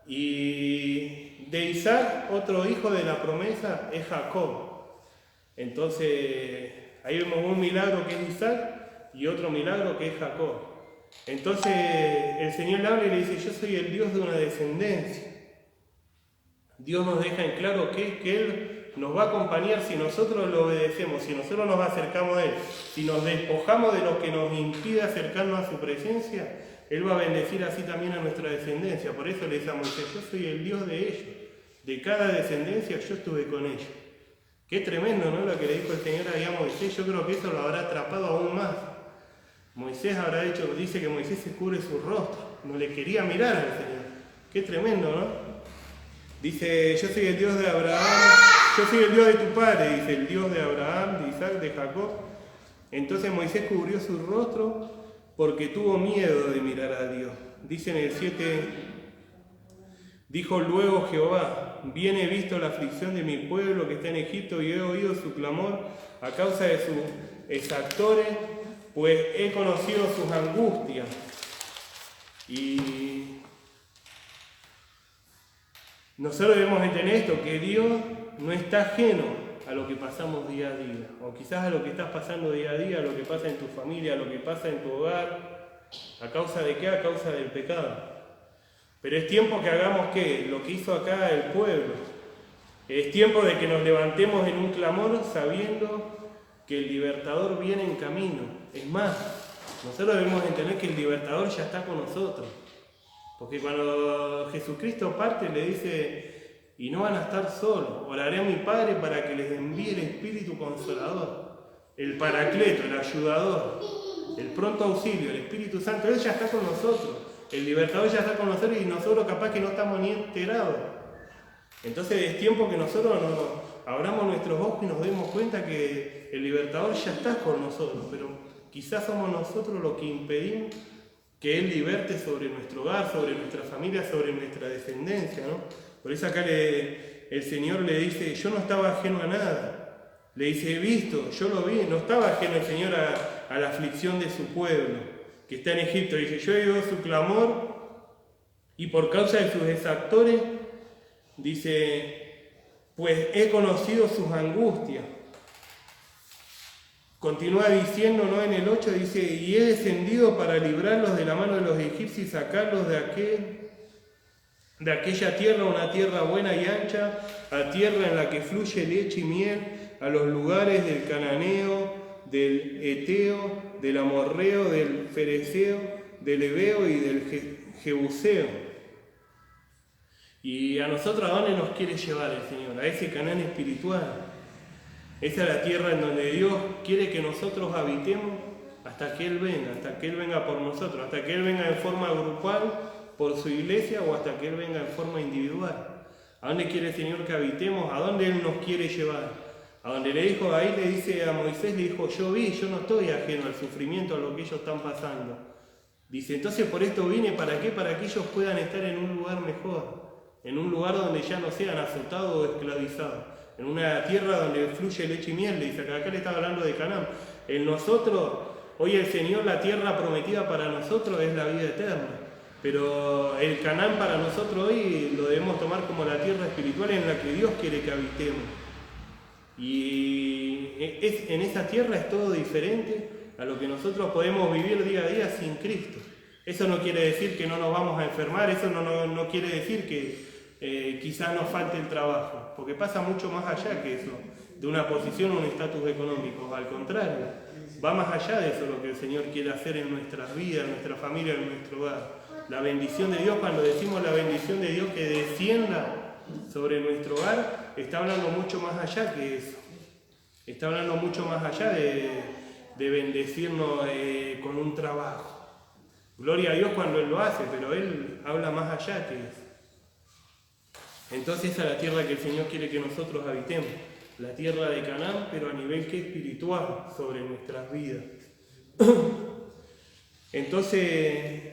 y de Isaac otro hijo de la promesa es Jacob. Entonces ahí vemos un milagro que es Isaac y otro milagro que es Jacob. Entonces el Señor le habla y le dice, yo soy el Dios de una descendencia. Dios nos deja en claro que Él nos va a acompañar si nosotros lo obedecemos, si nosotros nos acercamos a Él, si nos despojamos de lo que nos impide acercarnos a su presencia, Él va a bendecir así también a nuestra descendencia. Por eso le dice a Moisés, yo soy el Dios de ellos, de cada descendencia yo estuve con ellos. Qué tremendo, ¿no? Lo que le dijo el Señor ahí a Moisés, yo creo que eso lo habrá atrapado aún más. Moisés habrá dice que Moisés se cubre su rostro, no le quería mirar al Señor. Qué tremendo, ¿no? Dice, yo soy el Dios de Abraham, yo soy el Dios de tu padre, dice, el Dios de Abraham, de Isaac, de Jacob. Entonces Moisés cubrió su rostro porque tuvo miedo de mirar a Dios. Dice en el 7, dijo luego Jehová, bien he visto la aflicción de mi pueblo que está en Egipto y he oído su clamor a causa de sus exactores, pues he conocido sus angustias. Y nosotros debemos entender esto, que Dios no está ajeno a lo que pasamos día a día, o quizás a lo que estás pasando día a día, a lo que pasa en tu familia, a lo que pasa en tu hogar. ¿A causa de qué? A causa del pecado. Pero es tiempo que hagamos ¿qué? Lo que hizo acá el pueblo. Es tiempo de que nos levantemos en un clamor sabiendo que el libertador viene en camino. Es más, nosotros debemos entender que el libertador ya está con nosotros. Porque cuando Jesucristo parte le dice, y no van a estar solos, oraré a mi Padre para que les envíe el Espíritu Consolador, el Paracleto, el Ayudador, el pronto auxilio, el Espíritu Santo. Él ya está con nosotros, el libertador ya está con nosotros y nosotros capaz que no estamos ni enterados. Entonces es tiempo que nosotros abramos nuestros ojos y nos demos cuenta que el libertador ya está con nosotros, pero quizás somos nosotros los que impedimos que Él liberte sobre nuestro hogar, sobre nuestra familia, sobre nuestra descendencia, ¿no? Por eso acá el Señor le dice, yo no estaba ajeno a nada. Le dice, he visto, yo lo vi, no estaba ajeno el Señor a la aflicción de su pueblo, que está en Egipto. Dice, yo he oído su clamor y por causa de sus exactores, dice, pues he conocido sus angustias. Continúa diciendo, ¿no? En el 8 dice, y he descendido para librarlos de la mano de los egipcios y sacarlos de aquella tierra, una tierra buena y ancha, a tierra en la que fluye leche y miel, a los lugares del cananeo, del eteo, del amorreo, del fereceo, del heveo y del jebuseo. Y a nosotros, ¿a dónde nos quiere llevar el Señor? A ese Canaán espiritual. Esa es la tierra en donde Dios quiere que nosotros habitemos hasta que Él venga por nosotros, hasta que Él venga en forma grupal por su iglesia o hasta que Él venga en forma individual. ¿A dónde quiere el Señor que habitemos? ¿A dónde Él nos quiere llevar? A donde le dijo, ahí le dice a Moisés, le dijo, yo no estoy ajeno al sufrimiento, a lo que ellos están pasando. Dice, entonces por esto vine, ¿para qué? Para que ellos puedan estar en un lugar mejor, en un lugar donde ya no sean azotados o esclavizados. En una tierra donde fluye leche y miel, le dice, acá le estaba hablando de Canaán. En nosotros, hoy el Señor, la tierra prometida para nosotros es la vida eterna. Pero el Canaán para nosotros hoy lo debemos tomar como la tierra espiritual en la que Dios quiere que habitemos. Y en esa tierra es todo diferente a lo que nosotros podemos vivir día a día sin Cristo. Eso no quiere decir que no nos vamos a enfermar, eso no quiere decir que quizás nos falte el trabajo, porque pasa mucho más allá que eso, de una posición o un estatus económico. Al contrario, va más allá de eso lo que el Señor quiere hacer en nuestras vidas, en nuestra familia, en nuestro hogar. La bendición de Dios, cuando decimos la bendición de Dios que descienda sobre nuestro hogar, está hablando mucho más allá que eso. Está hablando mucho más allá de bendecirnos con un trabajo. Gloria a Dios cuando Él lo hace, pero Él habla más allá que eso. Entonces esa es la tierra que el Señor quiere que nosotros habitemos, la tierra de Canaán, pero a nivel que espiritual sobre nuestras vidas. Entonces,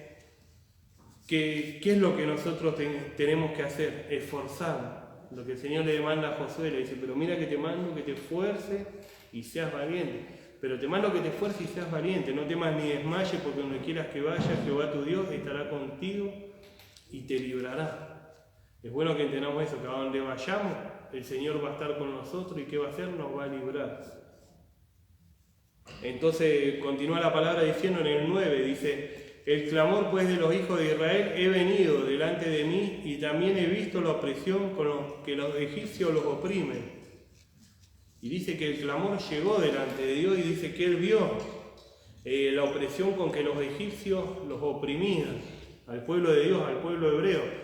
¿qué es lo que nosotros tenemos que hacer? Esforzarnos. Lo que el Señor le demanda a Josué, le dice, pero mira que te mando que te esfuerces y seas valiente. Pero te mando que te esfuerces y seas valiente, no temas ni desmayes, porque donde quieras que vayas, Jehová tu Dios estará contigo y te librará. Es bueno que entendamos eso, que a donde vayamos, el Señor va a estar con nosotros y ¿qué va a hacer? Nos va a librar. Entonces continúa la palabra diciendo en el 9, dice, el clamor pues de los hijos de Israel he venido delante de mí y también he visto la opresión con que los egipcios los oprimen. Y dice que el clamor llegó delante de Dios y dice que Él vio la opresión con que los egipcios los oprimían al pueblo de Dios, al pueblo hebreo.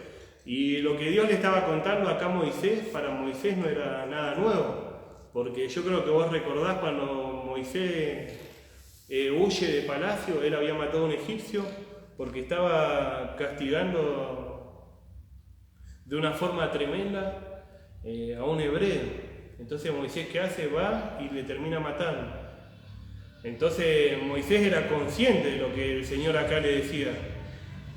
Y lo que Dios le estaba contando acá a Moisés, para Moisés no era nada nuevo, porque yo creo que vos recordás cuando Moisés huye de palacio, él había matado a un egipcio porque estaba castigando de una forma tremenda a un hebreo. Entonces Moisés, ¿qué hace? Va y le termina matando. Entonces Moisés era consciente de lo que el Señor acá le decía.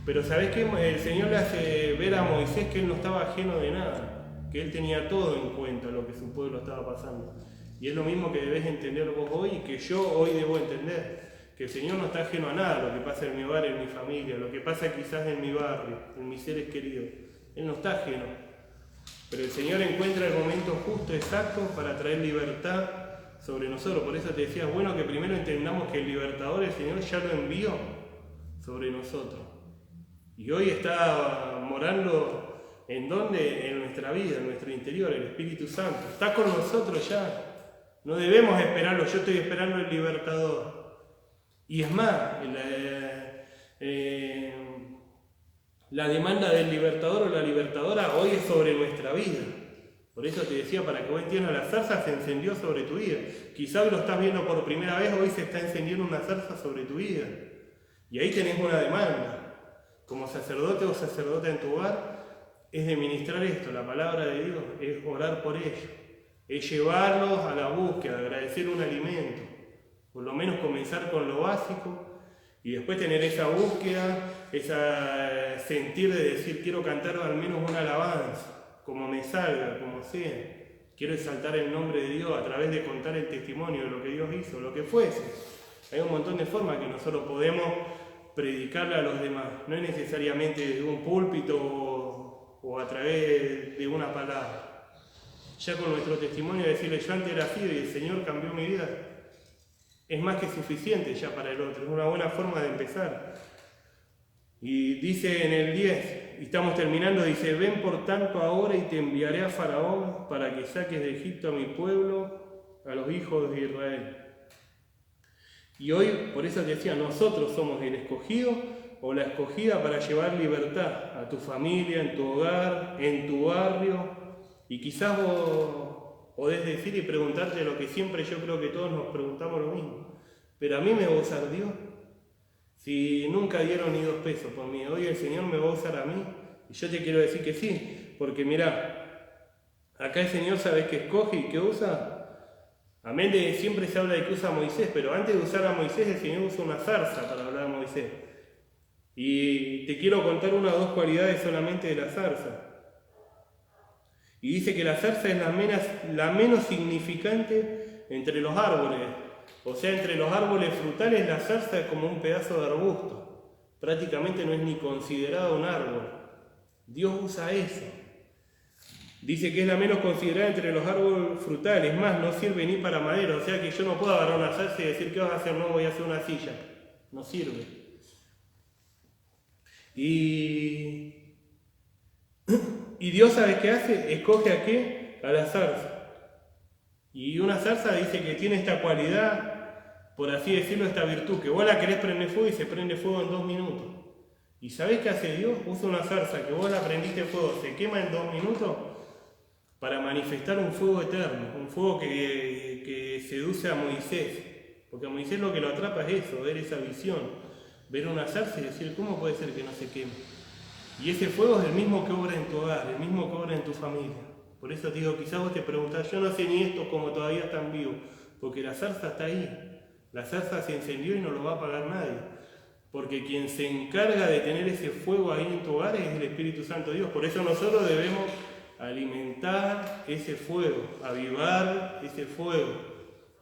Pero ¿sabés qué? El Señor le hace ver a Moisés que él no estaba ajeno de nada, que él tenía todo en cuenta lo que su pueblo estaba pasando. Y es lo mismo que debes entender vos hoy y que yo hoy debo entender. Que el Señor no está ajeno a nada, lo que pasa en mi hogar, en mi familia, lo que pasa quizás en mi barrio, en mis seres queridos. Él no está ajeno. Pero el Señor encuentra el momento justo, exacto, para traer libertad sobre nosotros. Por eso te decía, bueno que primero entendamos que el libertador, el Señor ya lo envió sobre nosotros. Y hoy está morando ¿en dónde? En nuestra vida, en nuestro interior, el Espíritu Santo. Está con nosotros ya. No debemos esperarlo, yo estoy esperando el libertador. Y es más, la demanda del libertador o la libertadora hoy es sobre nuestra vida. Por eso te decía, para que vos entiendas, la zarza se encendió sobre tu vida. Quizás lo estás viendo por primera vez, hoy se está encendiendo una zarza sobre tu vida. Y ahí tenés una demanda. Como sacerdote o sacerdota en tu hogar, es de ministrar esto, la palabra de Dios, es orar por ellos. Es llevarlos a la búsqueda, agradecer un alimento. Por lo menos comenzar con lo básico y después tener esa búsqueda, ese sentir de decir quiero cantar al menos una alabanza, como me salga, como sea. Quiero exaltar el nombre de Dios a través de contar el testimonio de lo que Dios hizo, lo que fuese. Hay un montón de formas que nosotros podemos predicarle a los demás. No es necesariamente de un púlpito o a través de una palabra. Ya con nuestro testimonio decirle yo antes era así y el Señor cambió mi vida. Es más que suficiente ya para el otro, es una buena forma de empezar. Y dice en el 10, y estamos terminando, dice, ven por tanto ahora y te enviaré a Faraón para que saques de Egipto a mi pueblo, a los hijos de Israel. Y hoy, por eso te decía, nosotros somos el escogido o la escogida para llevar libertad a tu familia, en tu hogar, en tu barrio. Y quizás vos podés decir y preguntarte lo que siempre yo creo que todos nos preguntamos lo mismo. Pero a mí me va a usar Dios. Si nunca dieron ni 2 pesos por mí, hoy el Señor me va a usar a mí. Y yo te quiero decir que sí, porque mirá, acá el Señor sabes que escoge y que usa. Amén, siempre se habla de que usa a Moisés, pero antes de usar a Moisés el Señor usa una zarza para hablar a Moisés. Y te quiero contar 1 o 2 cualidades solamente de la zarza. Y dice que la zarza es la menos significante entre los árboles. O sea, entre los árboles frutales la zarza es como un pedazo de arbusto. Prácticamente no es ni considerado un árbol. Dios usa eso. Dice que es la menos considerada entre los árboles frutales. Más, no sirve ni para madera. O sea que yo no puedo agarrar una zarza y decir, ¿qué vas a hacer? No, voy a hacer una silla. No sirve. Y Dios, ¿sabe qué hace? Escoge a qué? A la zarza. Y una zarza dice que tiene esta cualidad, por así decirlo, esta virtud, que vos la querés prender fuego y se prende fuego en 2 minutos. ¿Y sabés qué hace Dios? Usa una zarza que vos la prendiste fuego, se quema en 2 minutos para manifestar un fuego eterno, un fuego que seduce a Moisés. Porque a Moisés lo que lo atrapa es eso, ver esa visión, ver una zarza y decir, ¿cómo puede ser que no se queme? Y ese fuego es el mismo que obra en tu hogar, el mismo que obra en tu familia. Por eso te digo, quizás vos te preguntás, yo no sé ni esto como todavía están vivos, porque la zarza está ahí. La zarza se encendió y no lo va a apagar nadie. Porque quien se encarga de tener ese fuego ahí en tu hogar es el Espíritu Santo de Dios. Por eso nosotros debemos alimentar ese fuego, avivar ese fuego,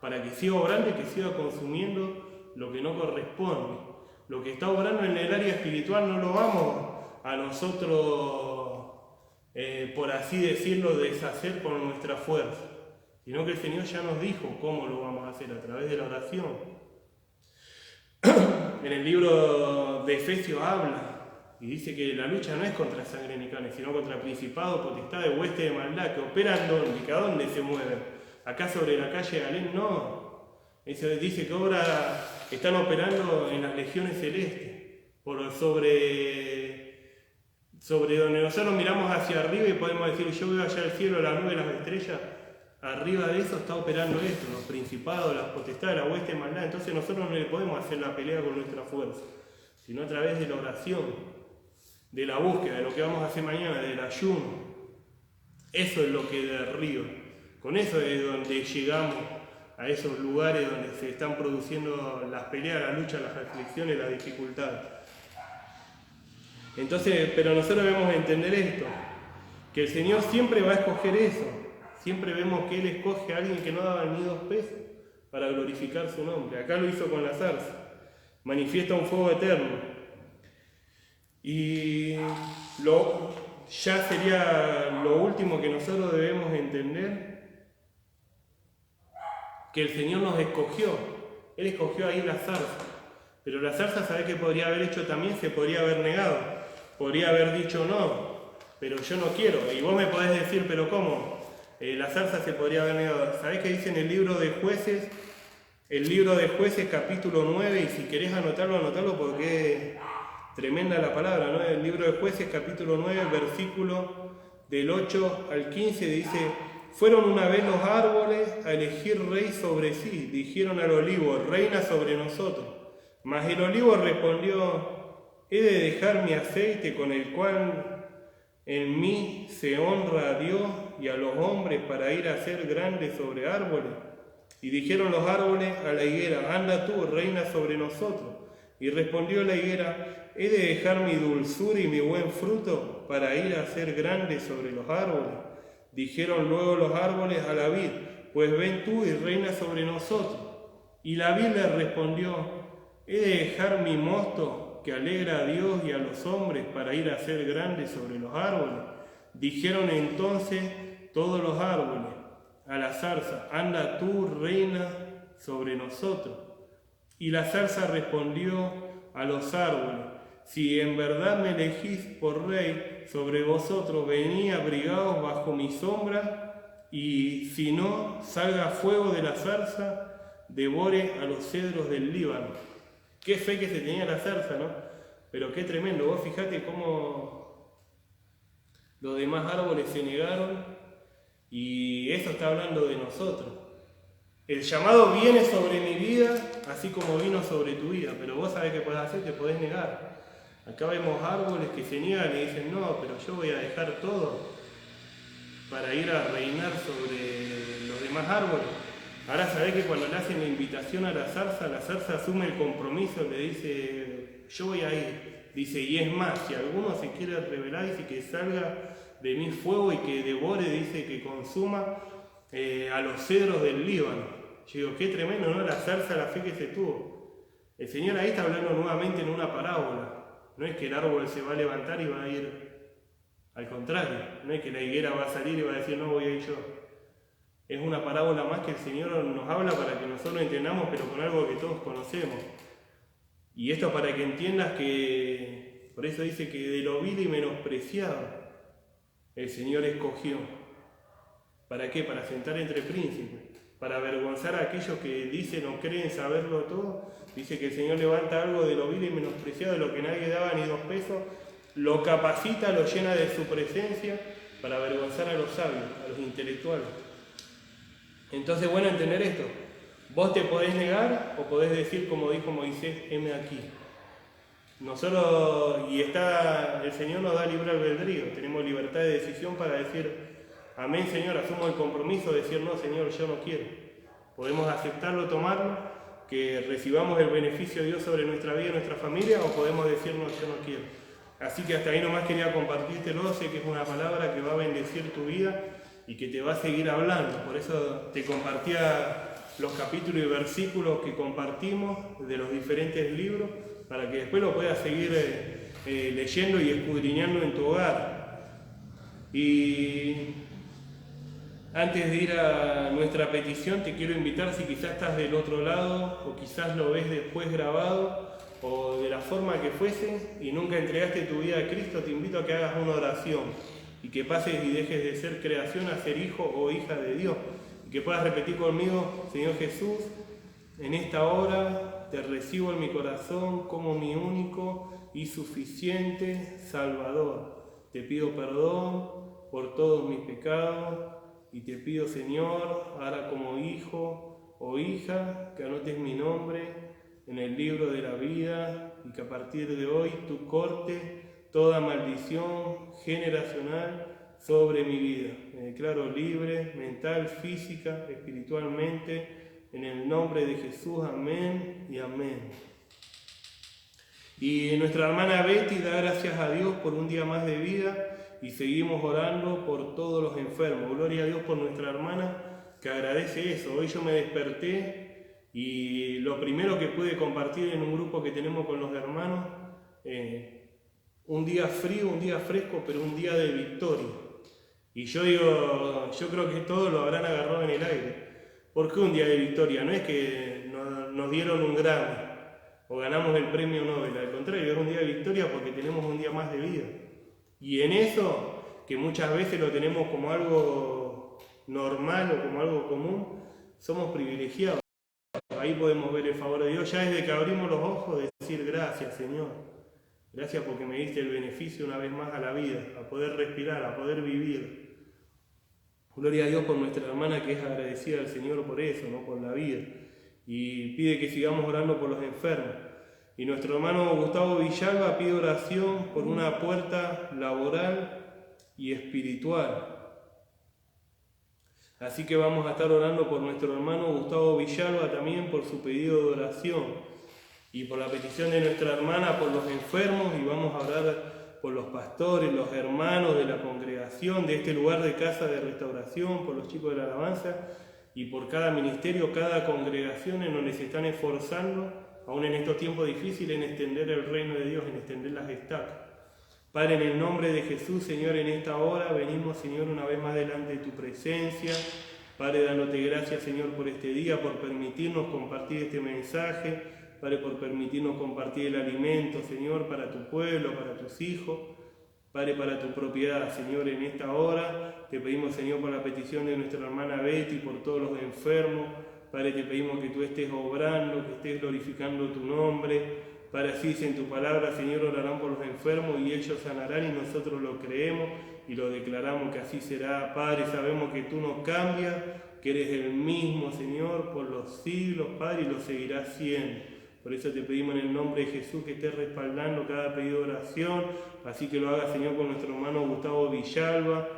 para que siga obrando y que siga consumiendo lo que no corresponde. Lo que está obrando en el área espiritual no lo vamos a nosotros, por así decirlo, deshacer con nuestra fuerza, sino que el Señor ya nos dijo cómo lo vamos a hacer, a través de la oración. En el libro de Efesios habla y dice que la lucha no es contra sangre ni carne, sino contra principados, potestades, huestes de maldad que operan donde, que a dónde se mueven. Acá sobre la calle de Galén no. Eso dice que están operando en las legiones celestes, sobre donde nosotros miramos hacia arriba y podemos decir, yo veo allá el cielo, la nube, las estrellas. Arriba de eso está operando esto, los principados, las potestades, la hueste de maldad. Entonces nosotros no le podemos hacer la pelea con nuestra fuerza, sino a través de la oración, de la búsqueda, de lo que vamos a hacer mañana, del ayuno. Eso es lo que derriba. Con eso es donde llegamos a esos lugares donde se están produciendo las peleas, la lucha, las aflicciones, las dificultades. Entonces, pero nosotros debemos entender esto, que el Señor siempre va a escoger eso. Siempre vemos que Él escoge a alguien que no daba ni 2 pesos para glorificar su nombre. Acá lo hizo con la zarza. Manifiesta un fuego eterno. Y ya sería lo último que nosotros debemos entender, que el Señor nos escogió. Él escogió ahí la zarza. Pero la zarza, ¿sabe qué podría haber hecho también? Se podría haber negado. Podría haber dicho no, pero yo no quiero. Y vos me podés decir, pero ¿cómo? La zarza se podría haber negado. ¿Sabés qué dice en el libro de Jueces? El libro de Jueces, capítulo 9, y si querés anotarlo, anotalo porque es tremenda la palabra, ¿no? El libro de Jueces, capítulo 9, versículo del 8 al 15, dice: fueron una vez los árboles a elegir rey sobre sí, dijeron al olivo, reina sobre nosotros. Mas el olivo respondió: he de dejar mi aceite con el cual en mí se honra a Dios y a los hombres para ir a ser grande sobre árboles. Y dijeron los árboles a la higuera: anda tú, reina sobre nosotros. Y respondió la higuera: he de dejar mi dulzura y mi buen fruto para ir a ser grande sobre los árboles. Dijeron luego los árboles a la vid: pues ven tú y reina sobre nosotros. Y la vid le respondió: he de dejar mi mosto que alegra a Dios y a los hombres para ir a ser grande sobre los árboles. Dijeron entonces todos los árboles a la zarza: anda tú, reina sobre nosotros. Y la zarza respondió a los árboles: si en verdad me elegís por rey sobre vosotros, venid abrigados bajo mi sombra, y si no, salga fuego de la zarza, devore a los cedros del Líbano. Qué fe que se tenía la zarza, ¿no? Pero qué tremendo. Vos fijate cómo los demás árboles se negaron, y eso está hablando de nosotros. El llamado viene sobre mi vida, así como vino sobre tu vida, pero vos sabés qué podés hacer, te podés negar. Acá vemos árboles que se niegan y dicen: no, pero yo voy a dejar todo para ir a reinar sobre los demás árboles. Ahora sabés que cuando le hacen la invitación a la zarza asume el compromiso, le dice: yo voy a ir. Dice: y es más, si alguno se quiere rebelar, dice que salga de mí fuego y que devore, dice que consuma a los cedros del Líbano. Yo digo, qué tremendo, ¿no? La zarza, la fe que se tuvo. El Señor ahí está hablando nuevamente en una parábola. No es que el árbol se va a levantar y va a ir. Al contrario, no es que la higuera va a salir y va a decir: no, voy a ir yo. Es una parábola más que el Señor nos habla para que nosotros entendamos, pero con algo que todos conocemos. Y esto para que entiendas que, por eso dice que de lo vil y menospreciado el Señor escogió. ¿Para qué? Para sentar entre príncipes, para avergonzar a aquellos que dicen o creen saberlo todo. Dice que el Señor levanta algo de lo vil y menospreciado, de lo que nadie daba ni 2 pesos, lo capacita, lo llena de su presencia para avergonzar a los sabios, a los intelectuales. Entonces, bueno, entender esto. Vos te podés negar o podés decir, como dijo Moisés: heme aquí. Nosotros, el Señor nos da libre albedrío, tenemos libertad de decisión para decir: amén, Señor, asumo el compromiso de decir: no, Señor, yo no quiero. Podemos aceptarlo, tomarlo, que recibamos el beneficio de Dios sobre nuestra vida y nuestra familia, o podemos decir: no, yo no quiero. Así que hasta ahí nomás quería compartírtelo. Sé que es una palabra que va a bendecir tu vida y que te va a seguir hablando. Por eso te compartía los capítulos y versículos que compartimos de los diferentes libros, para que después lo puedas seguir leyendo y escudriñando en tu hogar. Y antes de ir a nuestra petición, te quiero invitar, si quizás estás del otro lado o quizás lo ves después grabado o de la forma que fuese y nunca entregaste tu vida a Cristo, te invito a que hagas una oración y que pases y dejes de ser creación a ser hijo o hija de Dios. Y que puedas repetir conmigo: Señor Jesús, en esta hora te recibo en mi corazón como mi único y suficiente Salvador. Te pido perdón por todos mis pecados y te pido, Señor, ahora como hijo o hija, que anotes mi nombre en el libro de la vida y que a partir de hoy tú cortes toda maldición generacional sobre mi vida. Me declaro libre, mental, física, espiritualmente, en el nombre de Jesús, amén y amén. Y nuestra hermana Betty da gracias a Dios por un día más de vida y seguimos orando por todos los enfermos. Gloria a Dios por nuestra hermana que agradece eso. Hoy yo me desperté y lo primero que pude compartir en un grupo que tenemos con los hermanos, un día frío, un día fresco, pero un día de victoria. Y yo digo, yo creo que todos lo habrán agarrado en el aire. ¿Por qué un día de victoria? No es que nos dieron un Grammy o ganamos el premio Nobel, al contrario, es un día de victoria porque tenemos un día más de vida. Y en eso, que muchas veces lo tenemos como algo normal o como algo común, somos privilegiados. Ahí podemos ver el favor de Dios, ya desde que abrimos los ojos, decir gracias Señor. Gracias porque me diste el beneficio una vez más a la vida, a poder respirar, a poder vivir. Gloria a Dios por nuestra hermana que es agradecida al Señor por eso, ¿no? Por la vida. Y pide que sigamos orando por los enfermos. Y nuestro hermano Gustavo Villalba pide oración por una puerta laboral y espiritual. Así que vamos a estar orando por nuestro hermano Gustavo Villalba también por su pedido de oración. Y por la petición de nuestra hermana por los enfermos, y vamos a orar por los pastores, los hermanos de la congregación, de este lugar de casa de restauración, por los chicos de la alabanza, y por cada ministerio, cada congregación en donde se están esforzando, aún en estos tiempos difíciles, en extender el reino de Dios, en extender las estacas. Padre, en el nombre de Jesús, Señor, en esta hora venimos, Señor, una vez más delante de tu presencia. Padre, dándote gracias, Señor, por este día, por permitirnos compartir este mensaje. Padre, por permitirnos compartir el alimento, Señor, para tu pueblo, para tus hijos. Padre, para tu propiedad, Señor, en esta hora te pedimos, Señor, por la petición de nuestra hermana Betty, por todos los enfermos. Padre, te pedimos que tú estés obrando, que estés glorificando tu nombre. Padre, así dice en tu palabra, Señor, orarán por los enfermos y ellos sanarán, y nosotros lo creemos y lo declaramos que así será. Padre, sabemos que tú nos cambias, que eres el mismo, Señor, por los siglos, Padre, y lo seguirás siendo. Por eso te pedimos en el nombre de Jesús que estés respaldando cada pedido de oración, así que lo haga, Señor, con nuestro hermano Gustavo Villalba,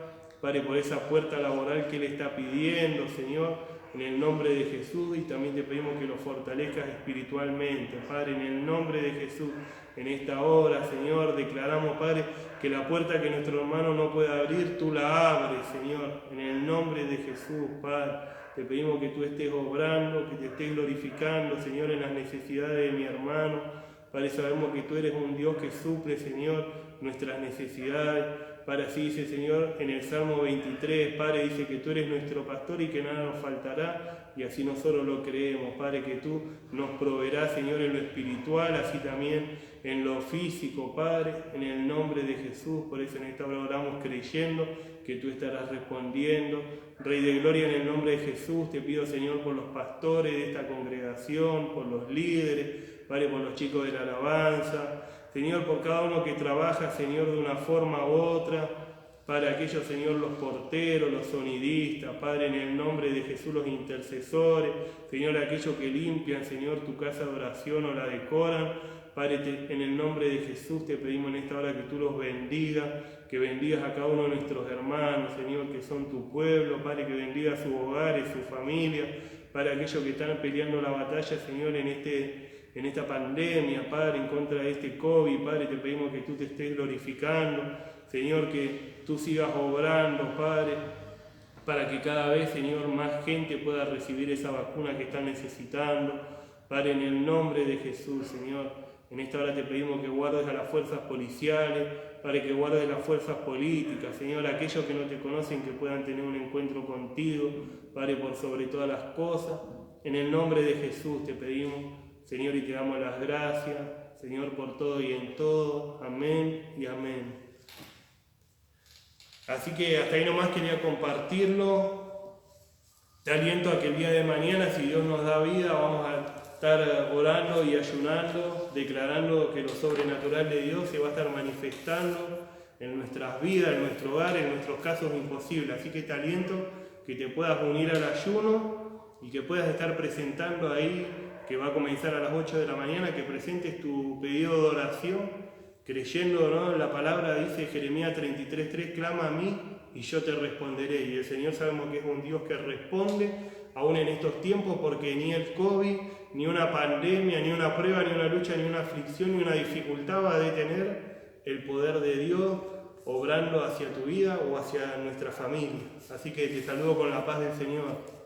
Padre, por esa puerta laboral que él está pidiendo, Señor, en el nombre de Jesús, y también te pedimos que lo fortalezcas espiritualmente, Padre, en el nombre de Jesús. En esta hora, Señor, declaramos, Padre, que la puerta que nuestro hermano no puede abrir, tú la abres, Señor, en el nombre de Jesús, Padre. Te pedimos que tú estés obrando, que te estés glorificando, Señor, en las necesidades de mi hermano. Padre, sabemos que tú eres un Dios que suple, Señor, nuestras necesidades. Padre, así dice, Señor, en el Salmo 23, Padre, dice que tú eres nuestro pastor y que nada nos faltará, y así nosotros lo creemos, Padre, que tú nos proveerás, Señor, en lo espiritual, así también en lo físico, Padre, en el nombre de Jesús. Por eso en esta hora oramos creyendo que tú estarás respondiendo. Rey de Gloria, en el nombre de Jesús, te pido, Señor, por los pastores de esta congregación, por los líderes, Padre, por los chicos de la alabanza, Señor, por cada uno que trabaja, Señor, de una forma u otra, para aquellos, Señor, los porteros, los sonidistas, Padre, en el nombre de Jesús, los intercesores, Señor, aquellos que limpian, Señor, tu casa de oración o la decoran, Padre, en el nombre de Jesús te pedimos en esta hora que tú los bendigas, que bendigas a cada uno de nuestros hermanos, Señor, que son tu pueblo, Padre, que bendigas sus hogares, sus familias, para aquellos que están peleando la batalla, Señor, en esta pandemia, Padre, en contra de este COVID, Padre, te pedimos que tú te estés glorificando, Señor, que tú sigas obrando, Padre, para que cada vez, Señor, más gente pueda recibir esa vacuna que están necesitando, Padre, en el nombre de Jesús, Señor. En esta hora te pedimos que guardes a las fuerzas policiales, Padre, que guardes las fuerzas políticas, Señor, aquellos que no te conocen que puedan tener un encuentro contigo, Padre, por sobre todas las cosas. En el nombre de Jesús te pedimos, Señor, y te damos las gracias, Señor, por todo y en todo. Amén y amén. Así que hasta ahí nomás quería compartirlo. Te aliento a que el día de mañana, si Dios nos da vida, vamos a estar orando y ayunando, declarando que lo sobrenatural de Dios se va a estar manifestando en nuestras vidas, en nuestro hogar, en nuestros casos imposibles. Así que te aliento que te puedas unir al ayuno y que puedas estar presentando ahí, que va a comenzar a las 8 de la mañana, que presentes tu pedido de oración, creyendo, ¿no? La palabra dice Jeremías 33:3, clama a mí y yo te responderé. Y el Señor sabemos que es un Dios que responde, aún en estos tiempos, porque ni el COVID, ni una pandemia, ni una prueba, ni una lucha, ni una aflicción, ni una dificultad va a detener el poder de Dios obrando hacia tu vida o hacia nuestra familia. Así que te saludo con la paz del Señor.